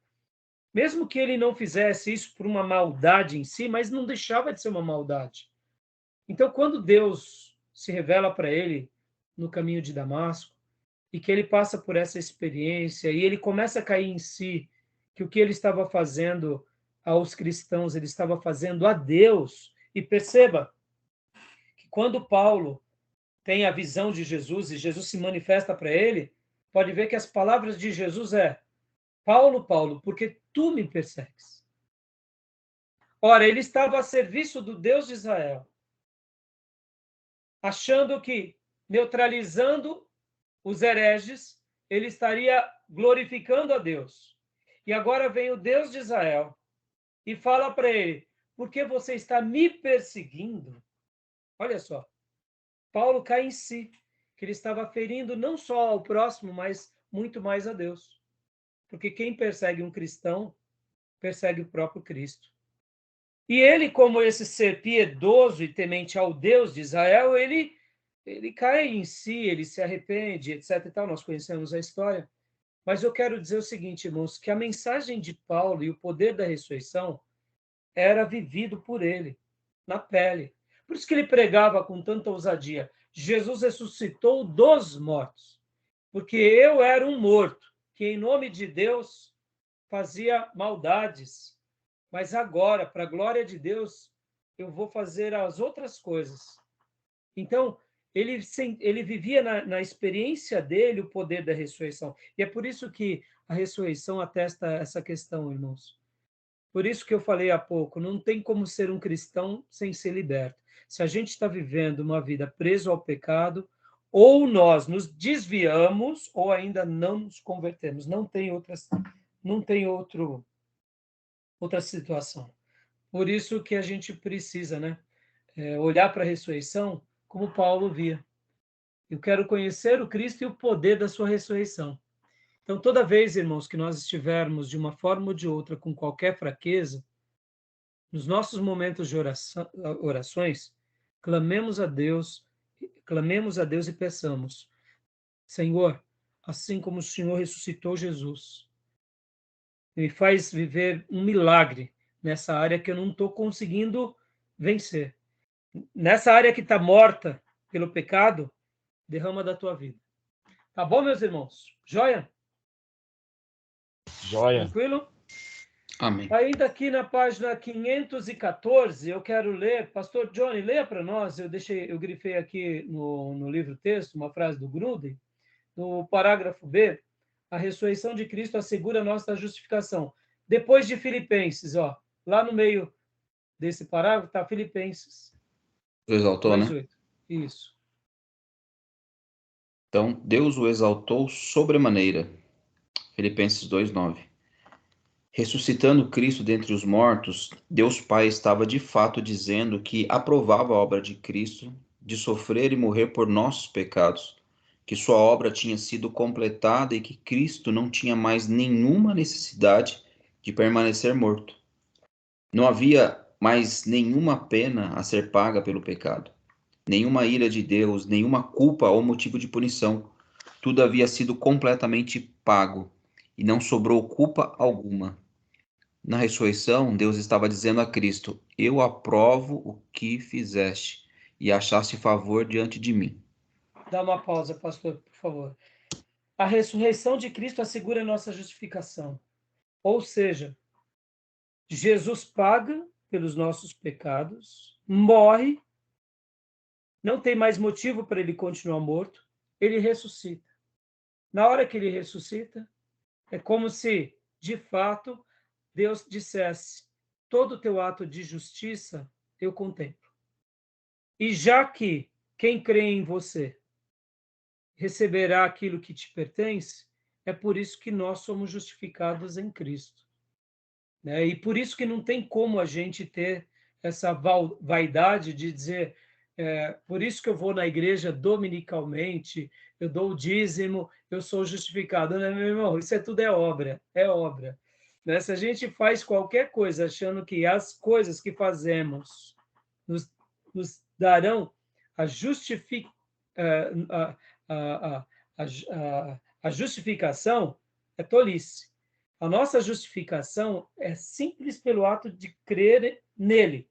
mesmo que ele não fizesse isso por uma maldade em si, mas não deixava de ser uma maldade. Então, quando Deus se revela para ele no caminho de Damasco, e que ele passa por essa experiência, e ele começa a cair em si, que o que ele estava fazendo aos cristãos, ele estava fazendo a Deus. E perceba que quando Paulo tem a visão de Jesus e Jesus se manifesta para ele, pode ver que as palavras de Jesus Paulo, Paulo, porque tu me persegues. Ora, ele estava a serviço do Deus de Israel, achando que, neutralizando os hereges, ele estaria glorificando a Deus. E agora vem o Deus de Israel e fala para ele, por que você está me perseguindo? Olha só, Paulo cai em si, que ele estava ferindo não só ao próximo, mas muito mais a Deus. Porque quem persegue um cristão, persegue o próprio Cristo. E ele, como esse ser piedoso e temente ao Deus de Israel, ele cai em si, ele se arrepende, etc. e tal. Nós conhecemos a história. Mas eu quero dizer o seguinte, irmãos, que a mensagem de Paulo e o poder da ressurreição era vivido por ele, na pele. Por isso que ele pregava com tanta ousadia. Jesus ressuscitou dos mortos, porque eu era um morto, que em nome de Deus fazia maldades, mas agora, para a glória de Deus, eu vou fazer as outras coisas. Então, ele vivia na experiência dele o poder da ressurreição. E é por isso que a ressurreição atesta essa questão, irmãos. Por isso que eu falei há pouco, não tem como ser um cristão sem ser liberto. Se a gente está vivendo uma vida preso ao pecado, ou nós nos desviamos, ou ainda não nos convertemos. Não tem outra situação. Por isso que a gente precisa, né, olhar para a ressurreição como Paulo via. Eu quero conhecer o Cristo e o poder da sua ressurreição. Então, toda vez, irmãos, que nós estivermos de uma forma ou de outra com qualquer fraqueza, nos nossos momentos de orações, clamemos a Deus e peçamos, Senhor, assim como o Senhor ressuscitou Jesus, me faz viver um milagre nessa área que eu não estou conseguindo vencer. Nessa área que está morta pelo pecado, derrama da tua vida. Tá bom, meus irmãos? Joia? Joia. Tranquilo? Amém. Ainda aqui na página 514, eu quero ler, Pastor Johnny, leia para nós, eu grifei aqui no livro texto, uma frase do Gruden, no parágrafo B, a ressurreição de Cristo assegura a nossa justificação. Depois de Filipenses, lá no meio desse parágrafo está Filipenses O exaltou, 2:8. né? Isso. Então, Deus o exaltou sobremaneira. Filipenses 2:9. Ressuscitando Cristo dentre os mortos, Deus Pai estava de fato dizendo que aprovava a obra de Cristo de sofrer e morrer por nossos pecados, que sua obra tinha sido completada e que Cristo não tinha mais nenhuma necessidade de permanecer morto. Não havia mais nenhuma pena a ser paga pelo pecado, nenhuma ira de Deus, nenhuma culpa ou motivo de punição. Tudo havia sido completamente pago e não sobrou culpa alguma. Na ressurreição, Deus estava dizendo a Cristo: eu aprovo o que fizeste e achaste favor diante de mim. Dá uma pausa, pastor, por favor. A ressurreição de Cristo assegura a nossa justificação. Ou seja, Jesus paga pelos nossos pecados, morre, não tem mais motivo para ele continuar morto, ele ressuscita. Na hora que ele ressuscita, é como se, de fato, Deus dissesse: todo o teu ato de justiça eu contemplo. E já que quem crê em você receberá aquilo que te pertence, é por isso que nós somos justificados em Cristo. Né? E por isso que não tem como a gente ter essa vaidade de dizer, por isso que eu vou na igreja dominicalmente, eu dou o dízimo, eu sou justificado. Não, meu irmão, isso tudo é obra, é obra. Né? Se a gente faz qualquer coisa achando que as coisas que fazemos nos darão a justificação, é tolice. A nossa justificação é simples pelo ato de crer nele.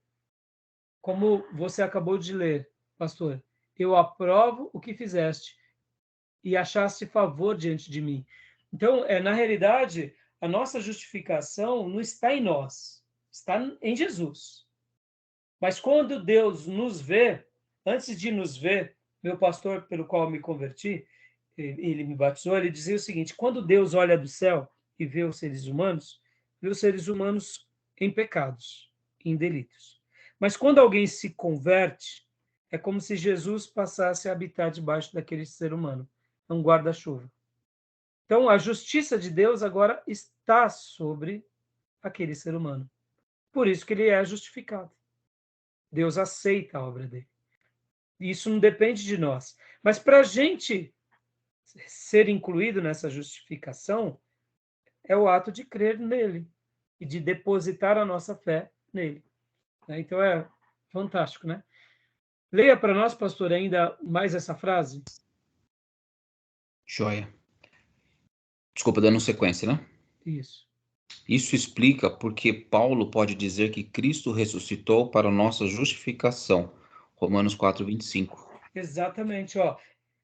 Como você acabou de ler, pastor, eu aprovo o que fizeste e achaste favor diante de mim. Então, na realidade, a nossa justificação não está em nós, está em Jesus. Mas quando Deus nos vê, antes de nos ver, meu pastor, pelo qual eu me converti, ele me batizou, ele dizia o seguinte: quando Deus olha do céu e vê os seres humanos em pecados, em delitos. Mas quando alguém se converte, é como se Jesus passasse a habitar debaixo daquele ser humano, um guarda-chuva. Então, a justiça de Deus agora está sobre aquele ser humano. Por isso que ele é justificado. Deus aceita a obra dele. Isso não depende de nós. Mas para a gente ser incluído nessa justificação, é o ato de crer nele e de depositar a nossa fé nele. Então é fantástico, né? Leia para nós, pastor, ainda mais essa frase. Joia. Desculpa, dando sequência, né? Isso. Isso explica porque Paulo pode dizer que Cristo ressuscitou para a nossa justificação. Romanos 4:25. Exatamente, ó.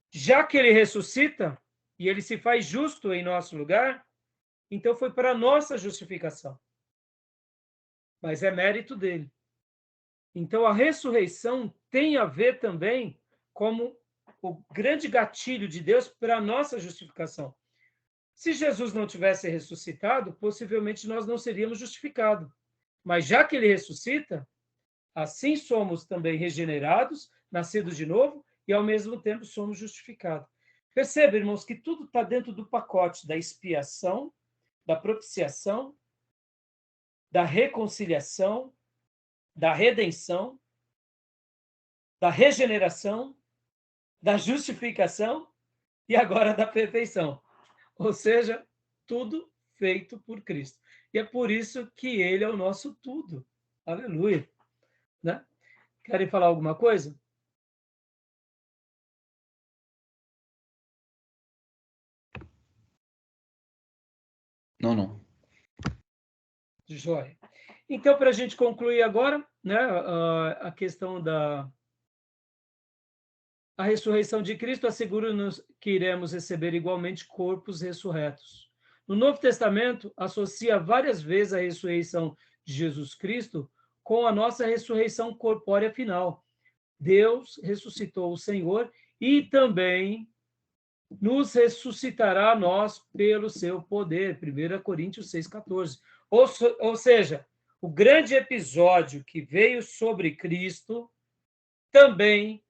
Já que ele ressuscita e ele se faz justo em nosso lugar, então foi para a nossa justificação. Mas é mérito dele. Então a ressurreição tem a ver também como o grande gatilho de Deus para a nossa justificação. Se Jesus não tivesse ressuscitado, possivelmente nós não seríamos justificados. Mas já que ele ressuscita, assim somos também regenerados, nascidos de novo, e ao mesmo tempo somos justificados. Perceba, irmãos, que tudo está dentro do pacote da expiação, da propiciação, da reconciliação, da redenção, da regeneração, da justificação e agora da perfeição. Ou seja, tudo feito por Cristo. E é por isso que ele é o nosso tudo. Aleluia. Né? Querem falar alguma coisa? Não. Joia. Então, para a gente concluir agora, né, a questão da a ressurreição de Cristo assegura-nos que iremos receber igualmente corpos ressurretos. No Novo Testamento, associa várias vezes a ressurreição de Jesus Cristo com a nossa ressurreição corpórea final. Deus ressuscitou o Senhor e também nos ressuscitará a nós pelo seu poder. 1 Coríntios 6,14. Ou seja, o grande episódio que veio sobre Cristo também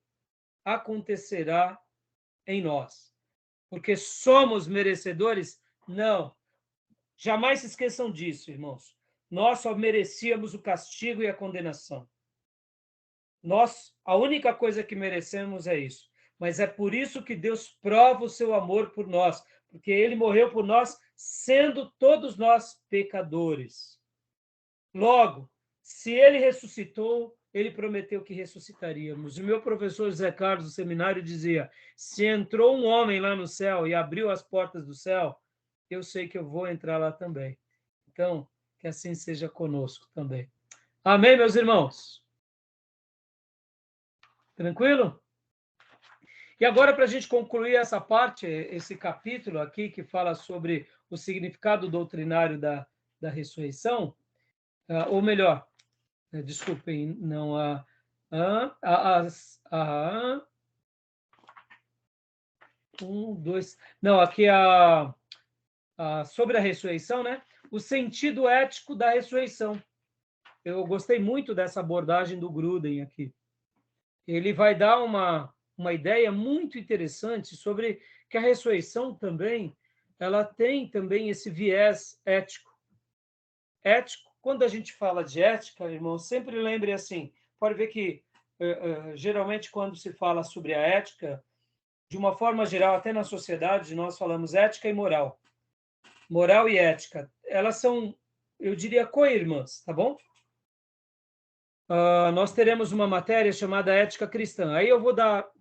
acontecerá em nós. Porque somos merecedores? Não. Jamais se esqueçam disso, irmãos. Nós só merecíamos o castigo e a condenação. A única coisa que merecemos é isso. Mas é por isso que Deus prova o seu amor por nós, porque ele morreu por nós, sendo todos nós pecadores. Logo, se ele ressuscitou, ele prometeu que ressuscitaríamos. O meu professor José Carlos, do seminário, dizia: se entrou um homem lá no céu e abriu as portas do céu, eu sei que eu vou entrar lá também. Então, que assim seja conosco também. Amém, meus irmãos? Tranquilo? E agora, para a gente concluir essa parte, esse capítulo aqui, que fala sobre o significado doutrinário da ressurreição, ou melhor, Desculpem, não não, aqui sobre a ressurreição, né? O sentido ético da ressurreição. Eu gostei muito dessa abordagem do Gruden aqui. Ele vai dar uma ideia muito interessante sobre que a ressurreição também, ela tem também esse viés ético. Ético, quando a gente fala de ética, irmão, sempre lembre assim, pode ver que geralmente quando se fala sobre a ética, de uma forma geral, até na sociedade, nós falamos ética e moral. Moral e ética, elas são, eu diria, co-irmãs, tá bom? Nós teremos uma matéria chamada ética cristã. Aí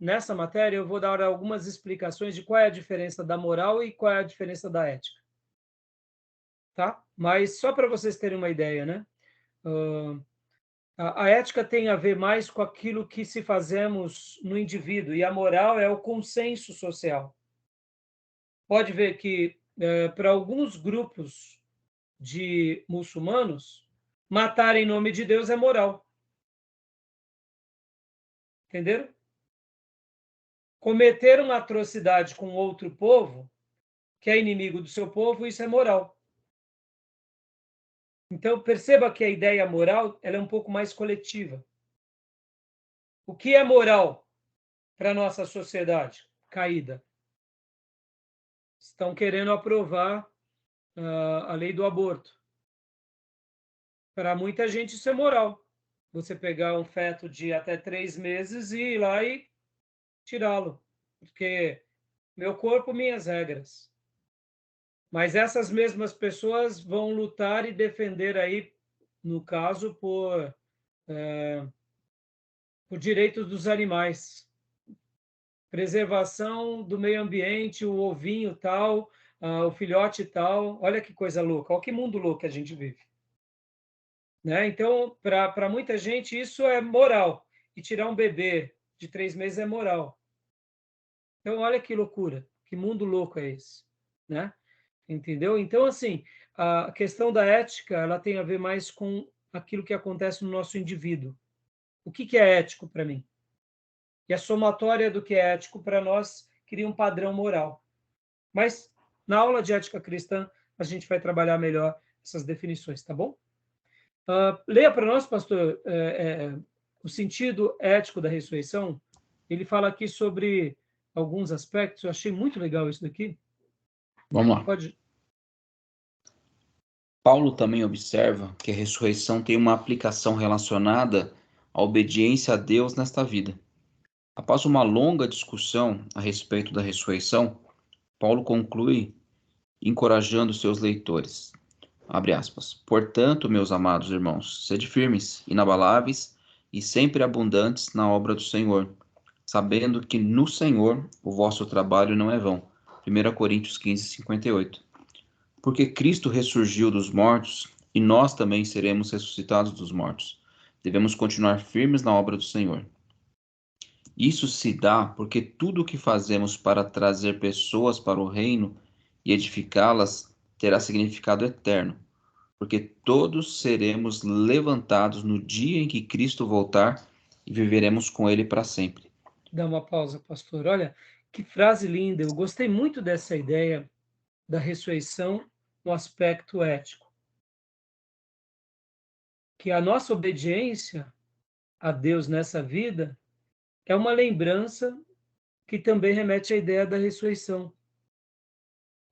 nessa matéria, eu vou dar algumas explicações de qual é a diferença da moral e qual é a diferença da ética. Tá? Mas só para vocês terem uma ideia, né? A ética tem a ver mais com aquilo que se fazemos no indivíduo, e a moral é o consenso social. Pode ver que, para alguns grupos de muçulmanos, matar em nome de Deus é moral. Entenderam? Cometer uma atrocidade com outro povo, que é inimigo do seu povo, isso é moral. Então, perceba que a ideia moral ela é um pouco mais coletiva. O que é moral para a nossa sociedade caída? Estão querendo aprovar a lei do aborto. Para muita gente isso é moral. Você pegar um feto de até 3 meses e ir lá e tirá-lo. Porque meu corpo, minhas regras. Mas essas mesmas pessoas vão lutar e defender aí, no caso, por direitos dos animais. Preservação do meio ambiente, o ovinho tal, o filhote tal. Olha que coisa louca, olha que mundo louco que a gente vive. Né? Então, para muita gente, isso é moral. E tirar um bebê de 3 meses é moral. Então, olha que loucura, que mundo louco é esse. Né? Entendeu? Então, assim, a questão da ética, ela tem a ver mais com aquilo que acontece no nosso indivíduo. O que é ético para mim? E a somatória do que é ético para nós cria um padrão moral. Mas, na aula de ética cristã, a gente vai trabalhar melhor essas definições, tá bom? Leia para nós, pastor, o sentido ético da ressurreição. Ele fala aqui sobre alguns aspectos. Eu achei muito legal isso daqui. Vamos lá. Pode. Paulo também observa que a ressurreição tem uma aplicação relacionada à obediência a Deus nesta vida. Após uma longa discussão a respeito da ressurreição, Paulo conclui encorajando seus leitores. Abre aspas. Portanto, meus amados irmãos, sede firmes, inabaláveis e sempre abundantes na obra do Senhor, sabendo que no Senhor o vosso trabalho não é vão. 1 Coríntios 15, 58. Porque Cristo ressurgiu dos mortos e nós também seremos ressuscitados dos mortos. Devemos continuar firmes na obra do Senhor. Isso se dá porque tudo o que fazemos para trazer pessoas para o reino e edificá-las terá significado eterno, porque todos seremos levantados no dia em que Cristo voltar e viveremos com ele para sempre. Dá uma pausa, pastor. Olha, que frase linda. Eu gostei muito dessa ideia da ressurreição no aspecto ético. Que a nossa obediência a Deus nessa vida é uma lembrança que também remete à ideia da ressurreição.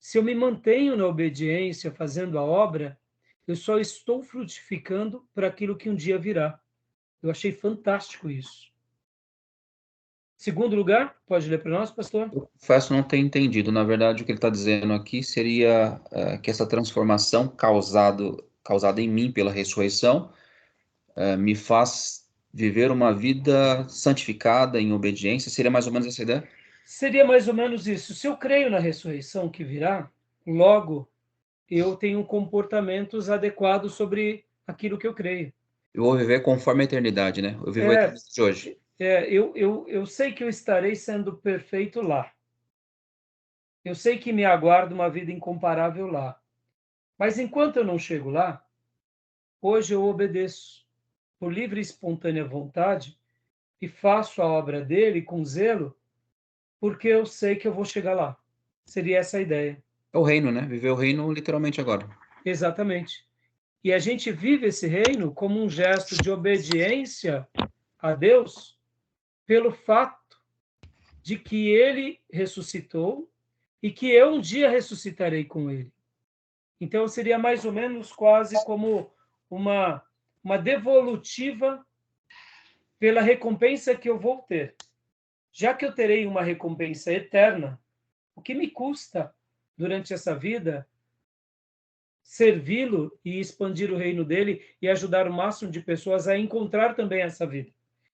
Se eu me mantenho na obediência, fazendo a obra, eu só estou frutificando para aquilo que um dia virá. Eu achei fantástico isso. Segundo lugar, pode ler para nós, pastor? Eu confesso não ter entendido. Na verdade, o que ele está dizendo aqui seria que essa transformação causada em mim pela ressurreição me faz viver uma vida santificada em obediência. Seria mais ou menos essa ideia? Seria mais ou menos isso. Se eu creio na ressurreição que virá, logo eu tenho comportamentos adequados sobre aquilo que eu creio. Eu vou viver conforme a eternidade, né? Eu vivo a eternidade de hoje. Eu sei que eu estarei sendo perfeito lá. Eu sei que me aguarda uma vida incomparável lá. Mas enquanto eu não chego lá, hoje eu obedeço. por livre e espontânea vontade e faço a obra dele com zelo, porque eu sei que eu vou chegar lá. Seria essa a ideia. É o reino, né? Viver o reino literalmente agora. Exatamente. E a gente vive esse reino como um gesto de obediência a Deus pelo fato de que ele ressuscitou e que eu um dia ressuscitarei com ele. Então, seria mais ou menos quase como uma devolutiva pela recompensa que eu vou ter. Já que eu terei uma recompensa eterna, o que me custa, durante essa vida, servi-lo e expandir o reino dele e ajudar o máximo de pessoas a encontrar também essa vida?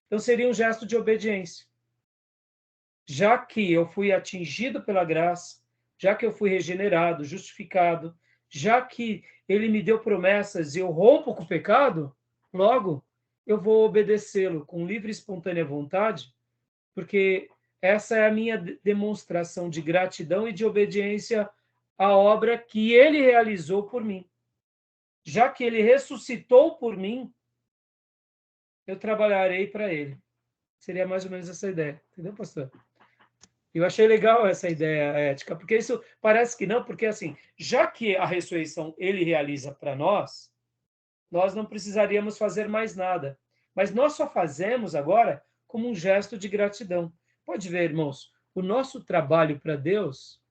Então, seria um gesto de obediência. Já que eu fui atingido pela graça, já que eu fui regenerado, justificado, já que ele me deu promessas e eu rompo com o pecado, logo eu vou obedecê-lo com livre e espontânea vontade, porque essa é a minha demonstração de gratidão e de obediência à obra que ele realizou por mim. Já que ele ressuscitou por mim, eu trabalharei para ele. Seria mais ou menos essa ideia. Entendeu, pastor? Eu achei legal essa ideia ética, porque isso parece que não, porque assim, já que a ressurreição ele realiza para nós, nós não precisaríamos fazer mais nada. Mas nós só fazemos agora como um gesto de gratidão. Pode ver, irmãos, o nosso trabalho para Deus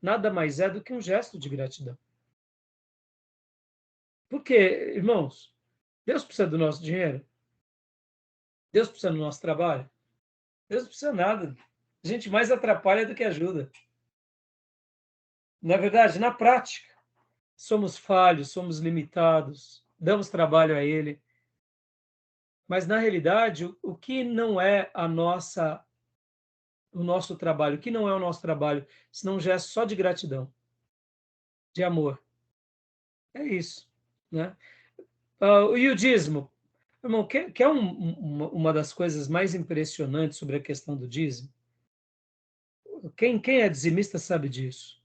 nada mais é do que um gesto de gratidão. Porque, irmãos, Deus precisa do nosso dinheiro? Deus precisa do nosso trabalho? Deus não precisa nada. A gente mais atrapalha do que ajuda. Na verdade, na prática, somos falhos, somos limitados, damos trabalho a Ele. Mas, na realidade, o que não é o nosso trabalho? O que não é o nosso trabalho? Senão um gesto só de gratidão, de amor. É isso, né? E o dízimo? Irmão, que é uma das coisas mais impressionantes sobre a questão do dízimo? Quem é dizimista sabe disso.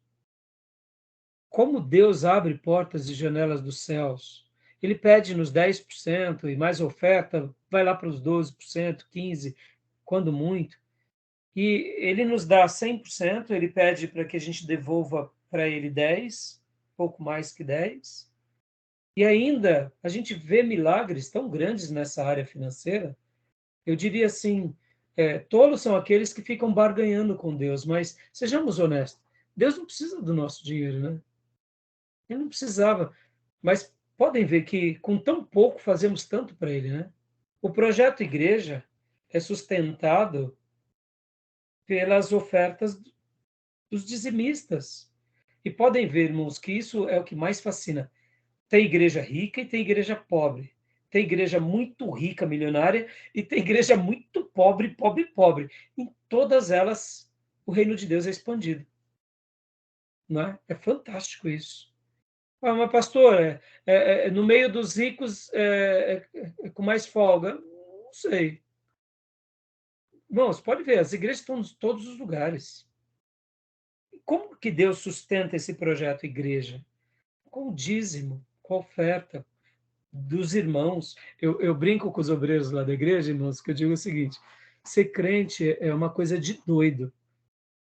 Como Deus abre portas e janelas dos céus. Ele pede nos 10% e mais oferta, vai lá para os 12%, 15%, quando muito. E ele nos dá 100%, ele pede para que a gente devolva para ele 10%, pouco mais que 10%. E ainda a gente vê milagres tão grandes nessa área financeira. Eu diria assim, tolos são aqueles que ficam barganhando com Deus, mas sejamos honestos, Deus não precisa do nosso dinheiro, né? Ele não precisava, mas podem ver que com tão pouco fazemos tanto para ele, né? O projeto igreja é sustentado pelas ofertas dos dizimistas. E podem ver, irmãos, que isso é o que mais fascina. Tem igreja rica e tem igreja pobre. Tem igreja muito rica, milionária, e tem igreja muito pobre, pobre, pobre. Em todas elas, o reino de Deus é expandido. Não é? É fantástico isso. Mas, pastor, no meio dos ricos com mais folga? Não sei. Irmãos, pode ver, as igrejas estão em todos os lugares. Como que Deus sustenta esse projeto igreja? Com o dízimo, com a oferta dos irmãos. Eu brinco com os obreiros lá da igreja, irmãos, que eu digo o seguinte: ser crente é uma coisa de doido.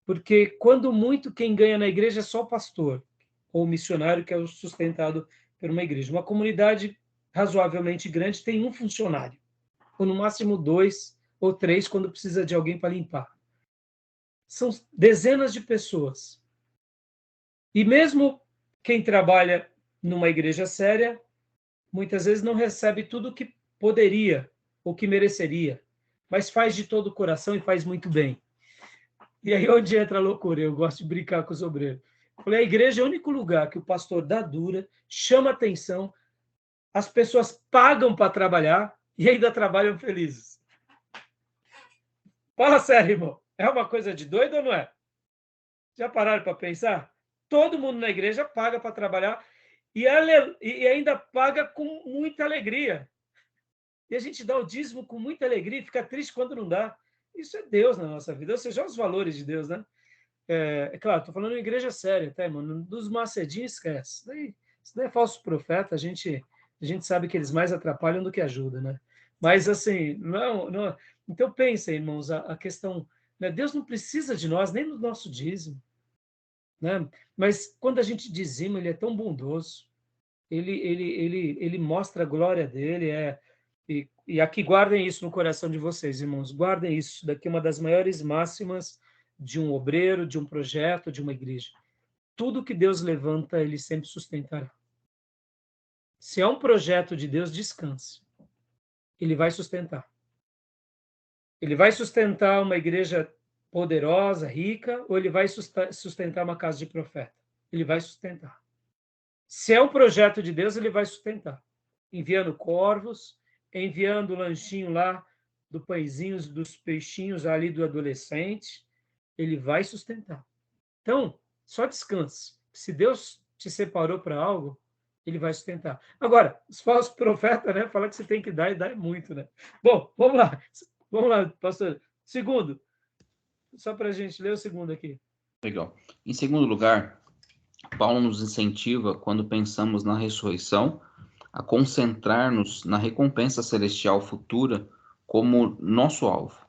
Porque quando muito quem ganha na igreja é só o pastor ou o missionário que é o sustentado por uma igreja. Uma comunidade razoavelmente grande tem um funcionário, ou no máximo 2 ou 3 quando precisa de alguém para limpar. São dezenas de pessoas. E mesmo quem trabalha numa igreja séria, muitas vezes não recebe tudo o que poderia ou que mereceria, mas faz de todo o coração e faz muito bem. E aí onde entra a loucura? Eu gosto de brincar com os obreiros. Falei, a igreja é o único lugar que o pastor dá dura, chama atenção, as pessoas pagam para trabalhar e ainda trabalham felizes. Fala sério, irmão. É uma coisa de doido ou não é? Já pararam para pensar? Todo mundo na igreja paga para trabalhar e ainda paga com muita alegria. E a gente dá o dízimo com muita alegria e fica triste quando não dá. Isso é Deus na nossa vida, ou seja, os valores de Deus, né? Claro, estou falando em igreja séria, tá, irmão? Dos macedinhos, esquece. Isso daí é falso profeta, a gente sabe que eles mais atrapalham do que ajudam, né? Mas, assim, não. Então, pensem, irmãos, a questão, né? Deus não precisa de nós, nem do nosso dízimo, né? Mas quando a gente dizima, ele é tão bondoso, ele mostra a glória dele, e aqui guardem isso no coração de vocês, irmãos, guardem isso, daqui é uma das maiores máximas de um obreiro, de um projeto, de uma igreja. Tudo que Deus levanta, ele sempre sustentará. Se é um projeto de Deus, descanse. Ele vai sustentar. Ele vai sustentar uma igreja poderosa, rica, ou ele vai sustentar uma casa de profeta? Ele vai sustentar. Se é um projeto de Deus, ele vai sustentar. Enviando corvos, enviando o lanchinho lá do pãezinhos, dos peixinhos ali do adolescente, ele vai sustentar. Então, só descanse. Se Deus te separou para algo, ele vai sustentar. Agora, os falsos profetas, né, falam que você tem que dar e dar muito, né? Bom, vamos lá. Vamos lá, pastor. Segundo, só para a gente ler o segundo aqui. Legal. Em segundo lugar, Paulo nos incentiva, quando pensamos na ressurreição, a concentrar-nos na recompensa celestial futura como nosso alvo.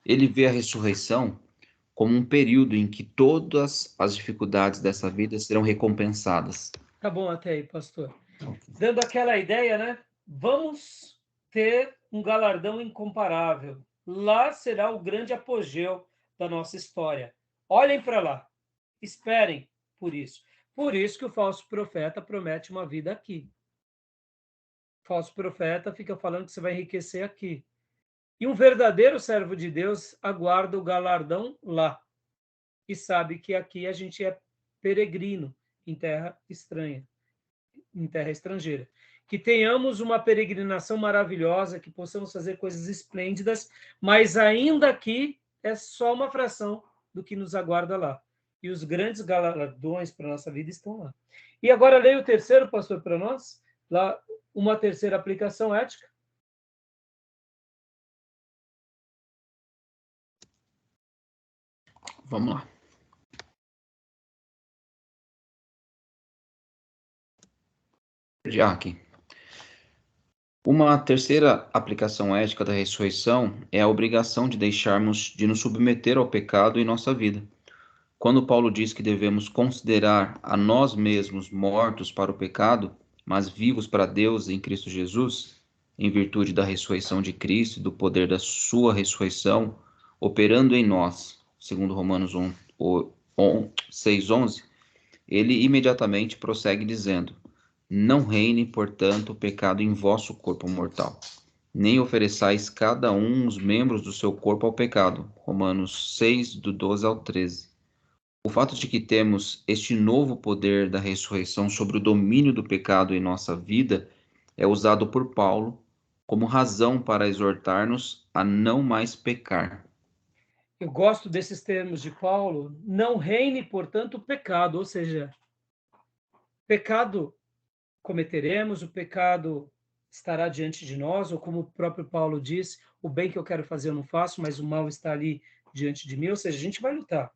Ele vê a ressurreição como um período em que todas as dificuldades dessa vida serão recompensadas. Tá bom até aí, pastor. Dando aquela ideia, né? Vamos ter um galardão incomparável. Lá será o grande apogeu da nossa história. Olhem para lá. Esperem por isso. Por isso que o falso profeta promete uma vida aqui. O falso profeta fica falando que você vai enriquecer aqui. E um verdadeiro servo de Deus aguarda o galardão lá. E sabe que aqui a gente é peregrino em terra estranha, em terra estrangeira. Que tenhamos uma peregrinação maravilhosa, que possamos fazer coisas esplêndidas, mas ainda aqui é só uma fração do que nos aguarda lá. E os grandes galardões para a nossa vida estão lá. E agora leia o terceiro, pastor, para nós. Lá, uma terceira aplicação ética. Vamos lá. Aqui. Uma terceira aplicação ética da ressurreição é a obrigação de deixarmos de nos submeter ao pecado em nossa vida. Quando Paulo diz que devemos considerar a nós mesmos mortos para o pecado, mas vivos para Deus em Cristo Jesus, em virtude da ressurreição de Cristo e do poder da sua ressurreição, operando em nós, segundo Romanos 6:11, ele imediatamente prossegue dizendo: não reine, portanto, o pecado em vosso corpo mortal, nem ofereçais cada um os membros do seu corpo ao pecado. Romanos 6, do 12 ao 13. O fato de que temos este novo poder da ressurreição sobre o domínio do pecado em nossa vida é usado por Paulo como razão para exortar-nos a não mais pecar. Eu gosto desses termos de Paulo. Não reine, portanto, o pecado, ou seja, pecado cometeremos, o pecado estará diante de nós, ou como o próprio Paulo diz, o bem que eu quero fazer eu não faço, mas o mal está ali diante de mim, ou seja, a gente vai lutar,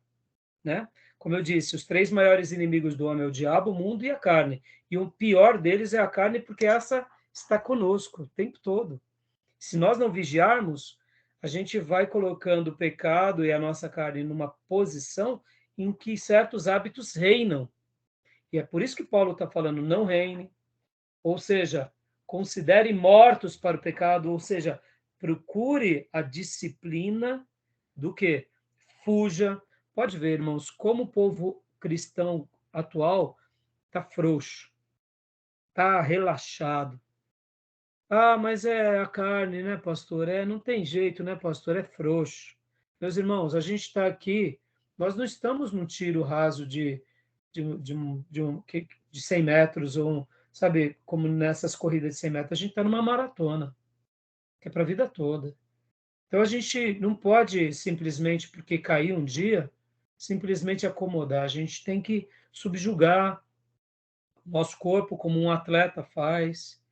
né? Como eu disse, os três maiores inimigos do homem é o diabo, o mundo e a carne. E o pior deles é a carne, porque essa está conosco o tempo todo. Se nós não vigiarmos, a gente vai colocando o pecado e a nossa carne numa posição em que certos hábitos reinam. E é por isso que Paulo está falando, não reine, ou seja, considere mortos para o pecado, ou seja, procure a disciplina do quê? Fuja. Pode ver, irmãos, como o povo cristão atual está frouxo, está relaxado. Ah, mas é a carne, né, pastor? Não tem jeito, né, pastor? É frouxo. Meus irmãos, a gente está aqui, nós não estamos num tiro raso de 100 metros, ou, sabe, como nessas corridas de 100 metros, a gente está numa maratona, que é para a vida toda. Então, a gente não pode simplesmente, porque caiu um dia, simplesmente acomodar. A gente tem que subjugar o nosso corpo, como um atleta faz,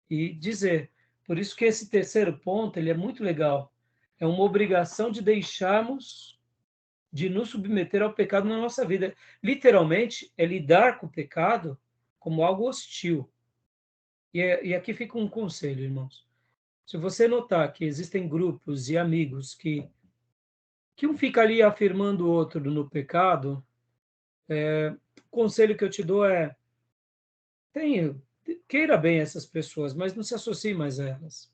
e dizer. Por isso que esse terceiro ponto ele é muito legal. É uma obrigação de deixarmos de nos submeter ao pecado na nossa vida. Literalmente, é lidar com o pecado como algo hostil. E aqui fica um conselho, irmãos. Se você notar que existem grupos e amigos que um fica ali afirmando o outro no pecado, o conselho que eu te dou é queira bem essas pessoas, mas não se associe mais a elas,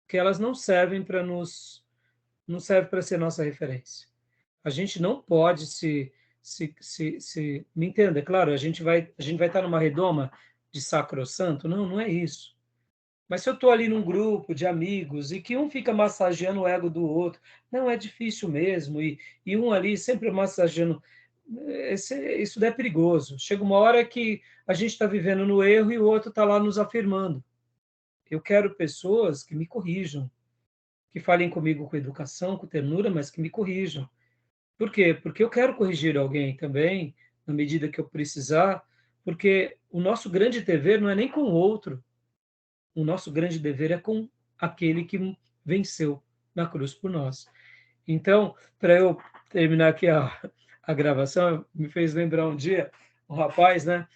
porque elas não servem para não serve para ser nossa referência. A gente não pode me entenda, é claro, a gente vai estar numa redoma de sacrossanto, não é isso. Mas se eu estou ali num grupo de amigos e que um fica massageando o ego do outro, não é difícil mesmo, e um ali sempre massageando, isso daí é perigoso. Chega uma hora que a gente está vivendo no erro e o outro está lá nos afirmando. Eu quero pessoas que me corrijam, que falem comigo com educação, com ternura, mas que me corrijam. Por quê? Porque eu quero corrigir alguém também, na medida que eu precisar, porque o nosso grande dever não é nem com o outro, o nosso grande dever é com aquele que venceu na cruz por nós. Então, para eu terminar aqui a gravação, me fez lembrar um dia, um rapaz, né?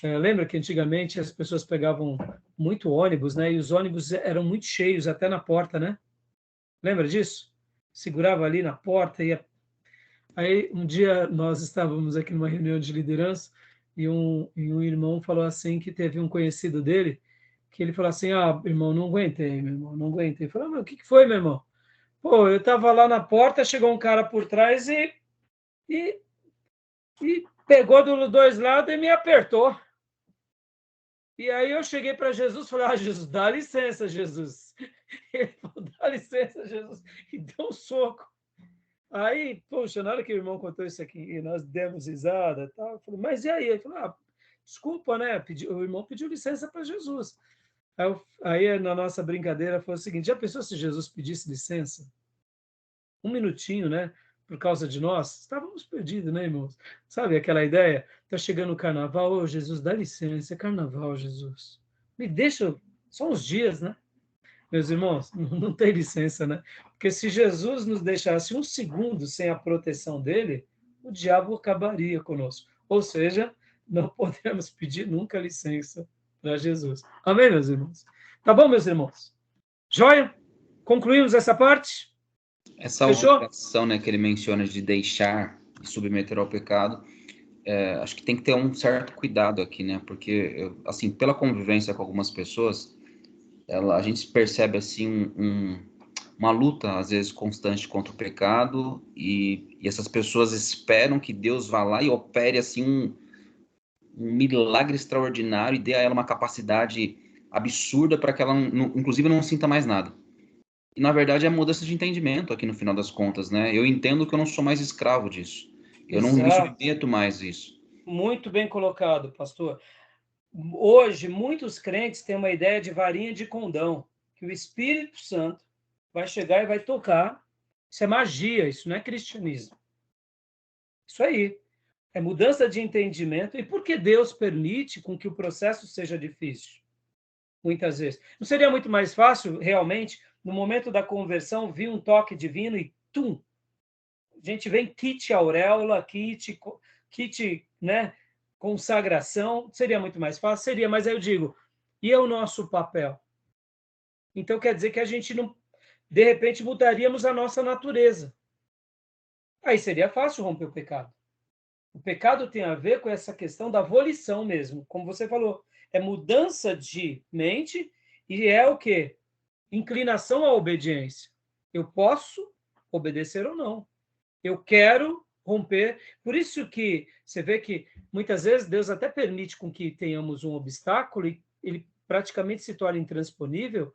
Lembra que antigamente as pessoas pegavam muito ônibus, né? E os ônibus eram muito cheios até na porta, né? Lembra disso? Segurava ali na porta e aí um dia nós estávamos aqui numa reunião de liderança e um irmão falou assim que teve um conhecido dele que ele falou assim, irmão, não aguentei, meu irmão, não aguentei. Eu falei, mas o que foi, meu irmão? Pô, eu estava lá na porta, chegou um cara por trás e, e pegou dos dois lados e me apertou. E aí eu cheguei para Jesus e falei, Jesus, dá licença, Jesus. Ele falou, dá licença, Jesus, e deu um soco. Aí, poxa, na hora que o irmão contou isso aqui, nós demos risada e tal, eu falei, mas e aí? Ele falou, desculpa, né? O irmão pediu licença para Jesus. Aí, na nossa brincadeira, foi o seguinte, já pensou se Jesus pedisse licença? Um minutinho, né? Por causa de nós, estávamos perdidos, né, irmãos? Sabe aquela ideia? Está chegando o carnaval, ô Jesus, dá licença, é carnaval, Jesus. Me deixa só uns dias, né? Meus irmãos, não tem licença, né? Porque se Jesus nos deixasse um segundo sem a proteção dele, o diabo acabaria conosco. Ou seja, não podemos pedir nunca licença para Jesus. Amém, meus irmãos? Tá bom, meus irmãos? Joia? Concluímos essa parte? Essa Fechou? oração, né, que ele menciona de deixar e submeter ao pecado, acho que tem que ter um certo cuidado aqui, né? Porque, assim, pela convivência com algumas pessoas, a gente percebe, assim, uma luta, às vezes, constante contra o pecado e essas pessoas esperam que Deus vá lá e opere, assim, um milagre extraordinário e dê a ela uma capacidade absurda para que ela, inclusive, não sinta mais nada. E, na verdade, é mudança de entendimento aqui no final das contas, né? Eu entendo que eu não sou mais escravo disso. Eu não me submeto mais a isso. Muito bem colocado, pastor. Hoje, muitos crentes têm uma ideia de varinha de condão, que o Espírito Santo vai chegar e vai tocar. Isso é magia, isso não é cristianismo. Isso aí. É mudança de entendimento. E por que Deus permite com que o processo seja difícil? Muitas vezes. Não seria muito mais fácil, realmente, no momento da conversão, vir um toque divino e tum! A gente vem kit auréola, kit, né, consagração. Seria muito mais fácil? Seria, mas aí eu digo, e é o nosso papel? Então quer dizer que a gente não, de repente, mudaríamos a nossa natureza. Aí seria fácil romper o pecado. O pecado tem a ver com essa questão da volição mesmo, como você falou. É mudança de mente e é o quê? Inclinação à obediência. Eu posso obedecer ou não. Eu quero romper. Por isso que você vê que muitas vezes Deus até permite com que tenhamos um obstáculo e ele praticamente se torna intransponível,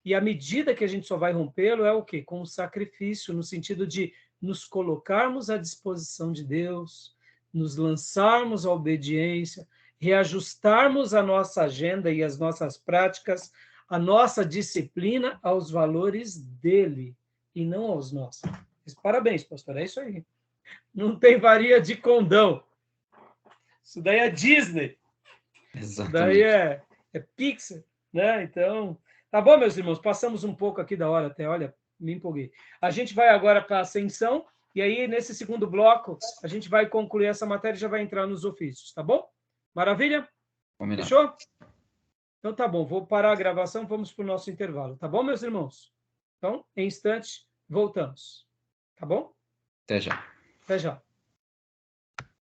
e à medida que a gente só vai rompê-lo é o quê? Com o sacrifício, no sentido de nos colocarmos à disposição de Deus, nos lançarmos à obediência, reajustarmos a nossa agenda e as nossas práticas, a nossa disciplina aos valores dele e não aos nossos. Parabéns, pastor, é isso aí. Não tem varia de condão. Isso daí é Disney. Exatamente. Isso daí é Pixar, né? Então, tá bom, meus irmãos, passamos um pouco aqui da hora até, olha, me empolguei. A gente vai agora para a ascensão, e aí, nesse segundo bloco, a gente vai concluir essa matéria e já vai entrar nos ofícios, tá bom? Maravilha? Combinado. Fechou? Então tá bom, vou parar a gravação, vamos para o nosso intervalo. Tá bom, meus irmãos? Então, em instantes, voltamos. Tá bom? Até já. Até já.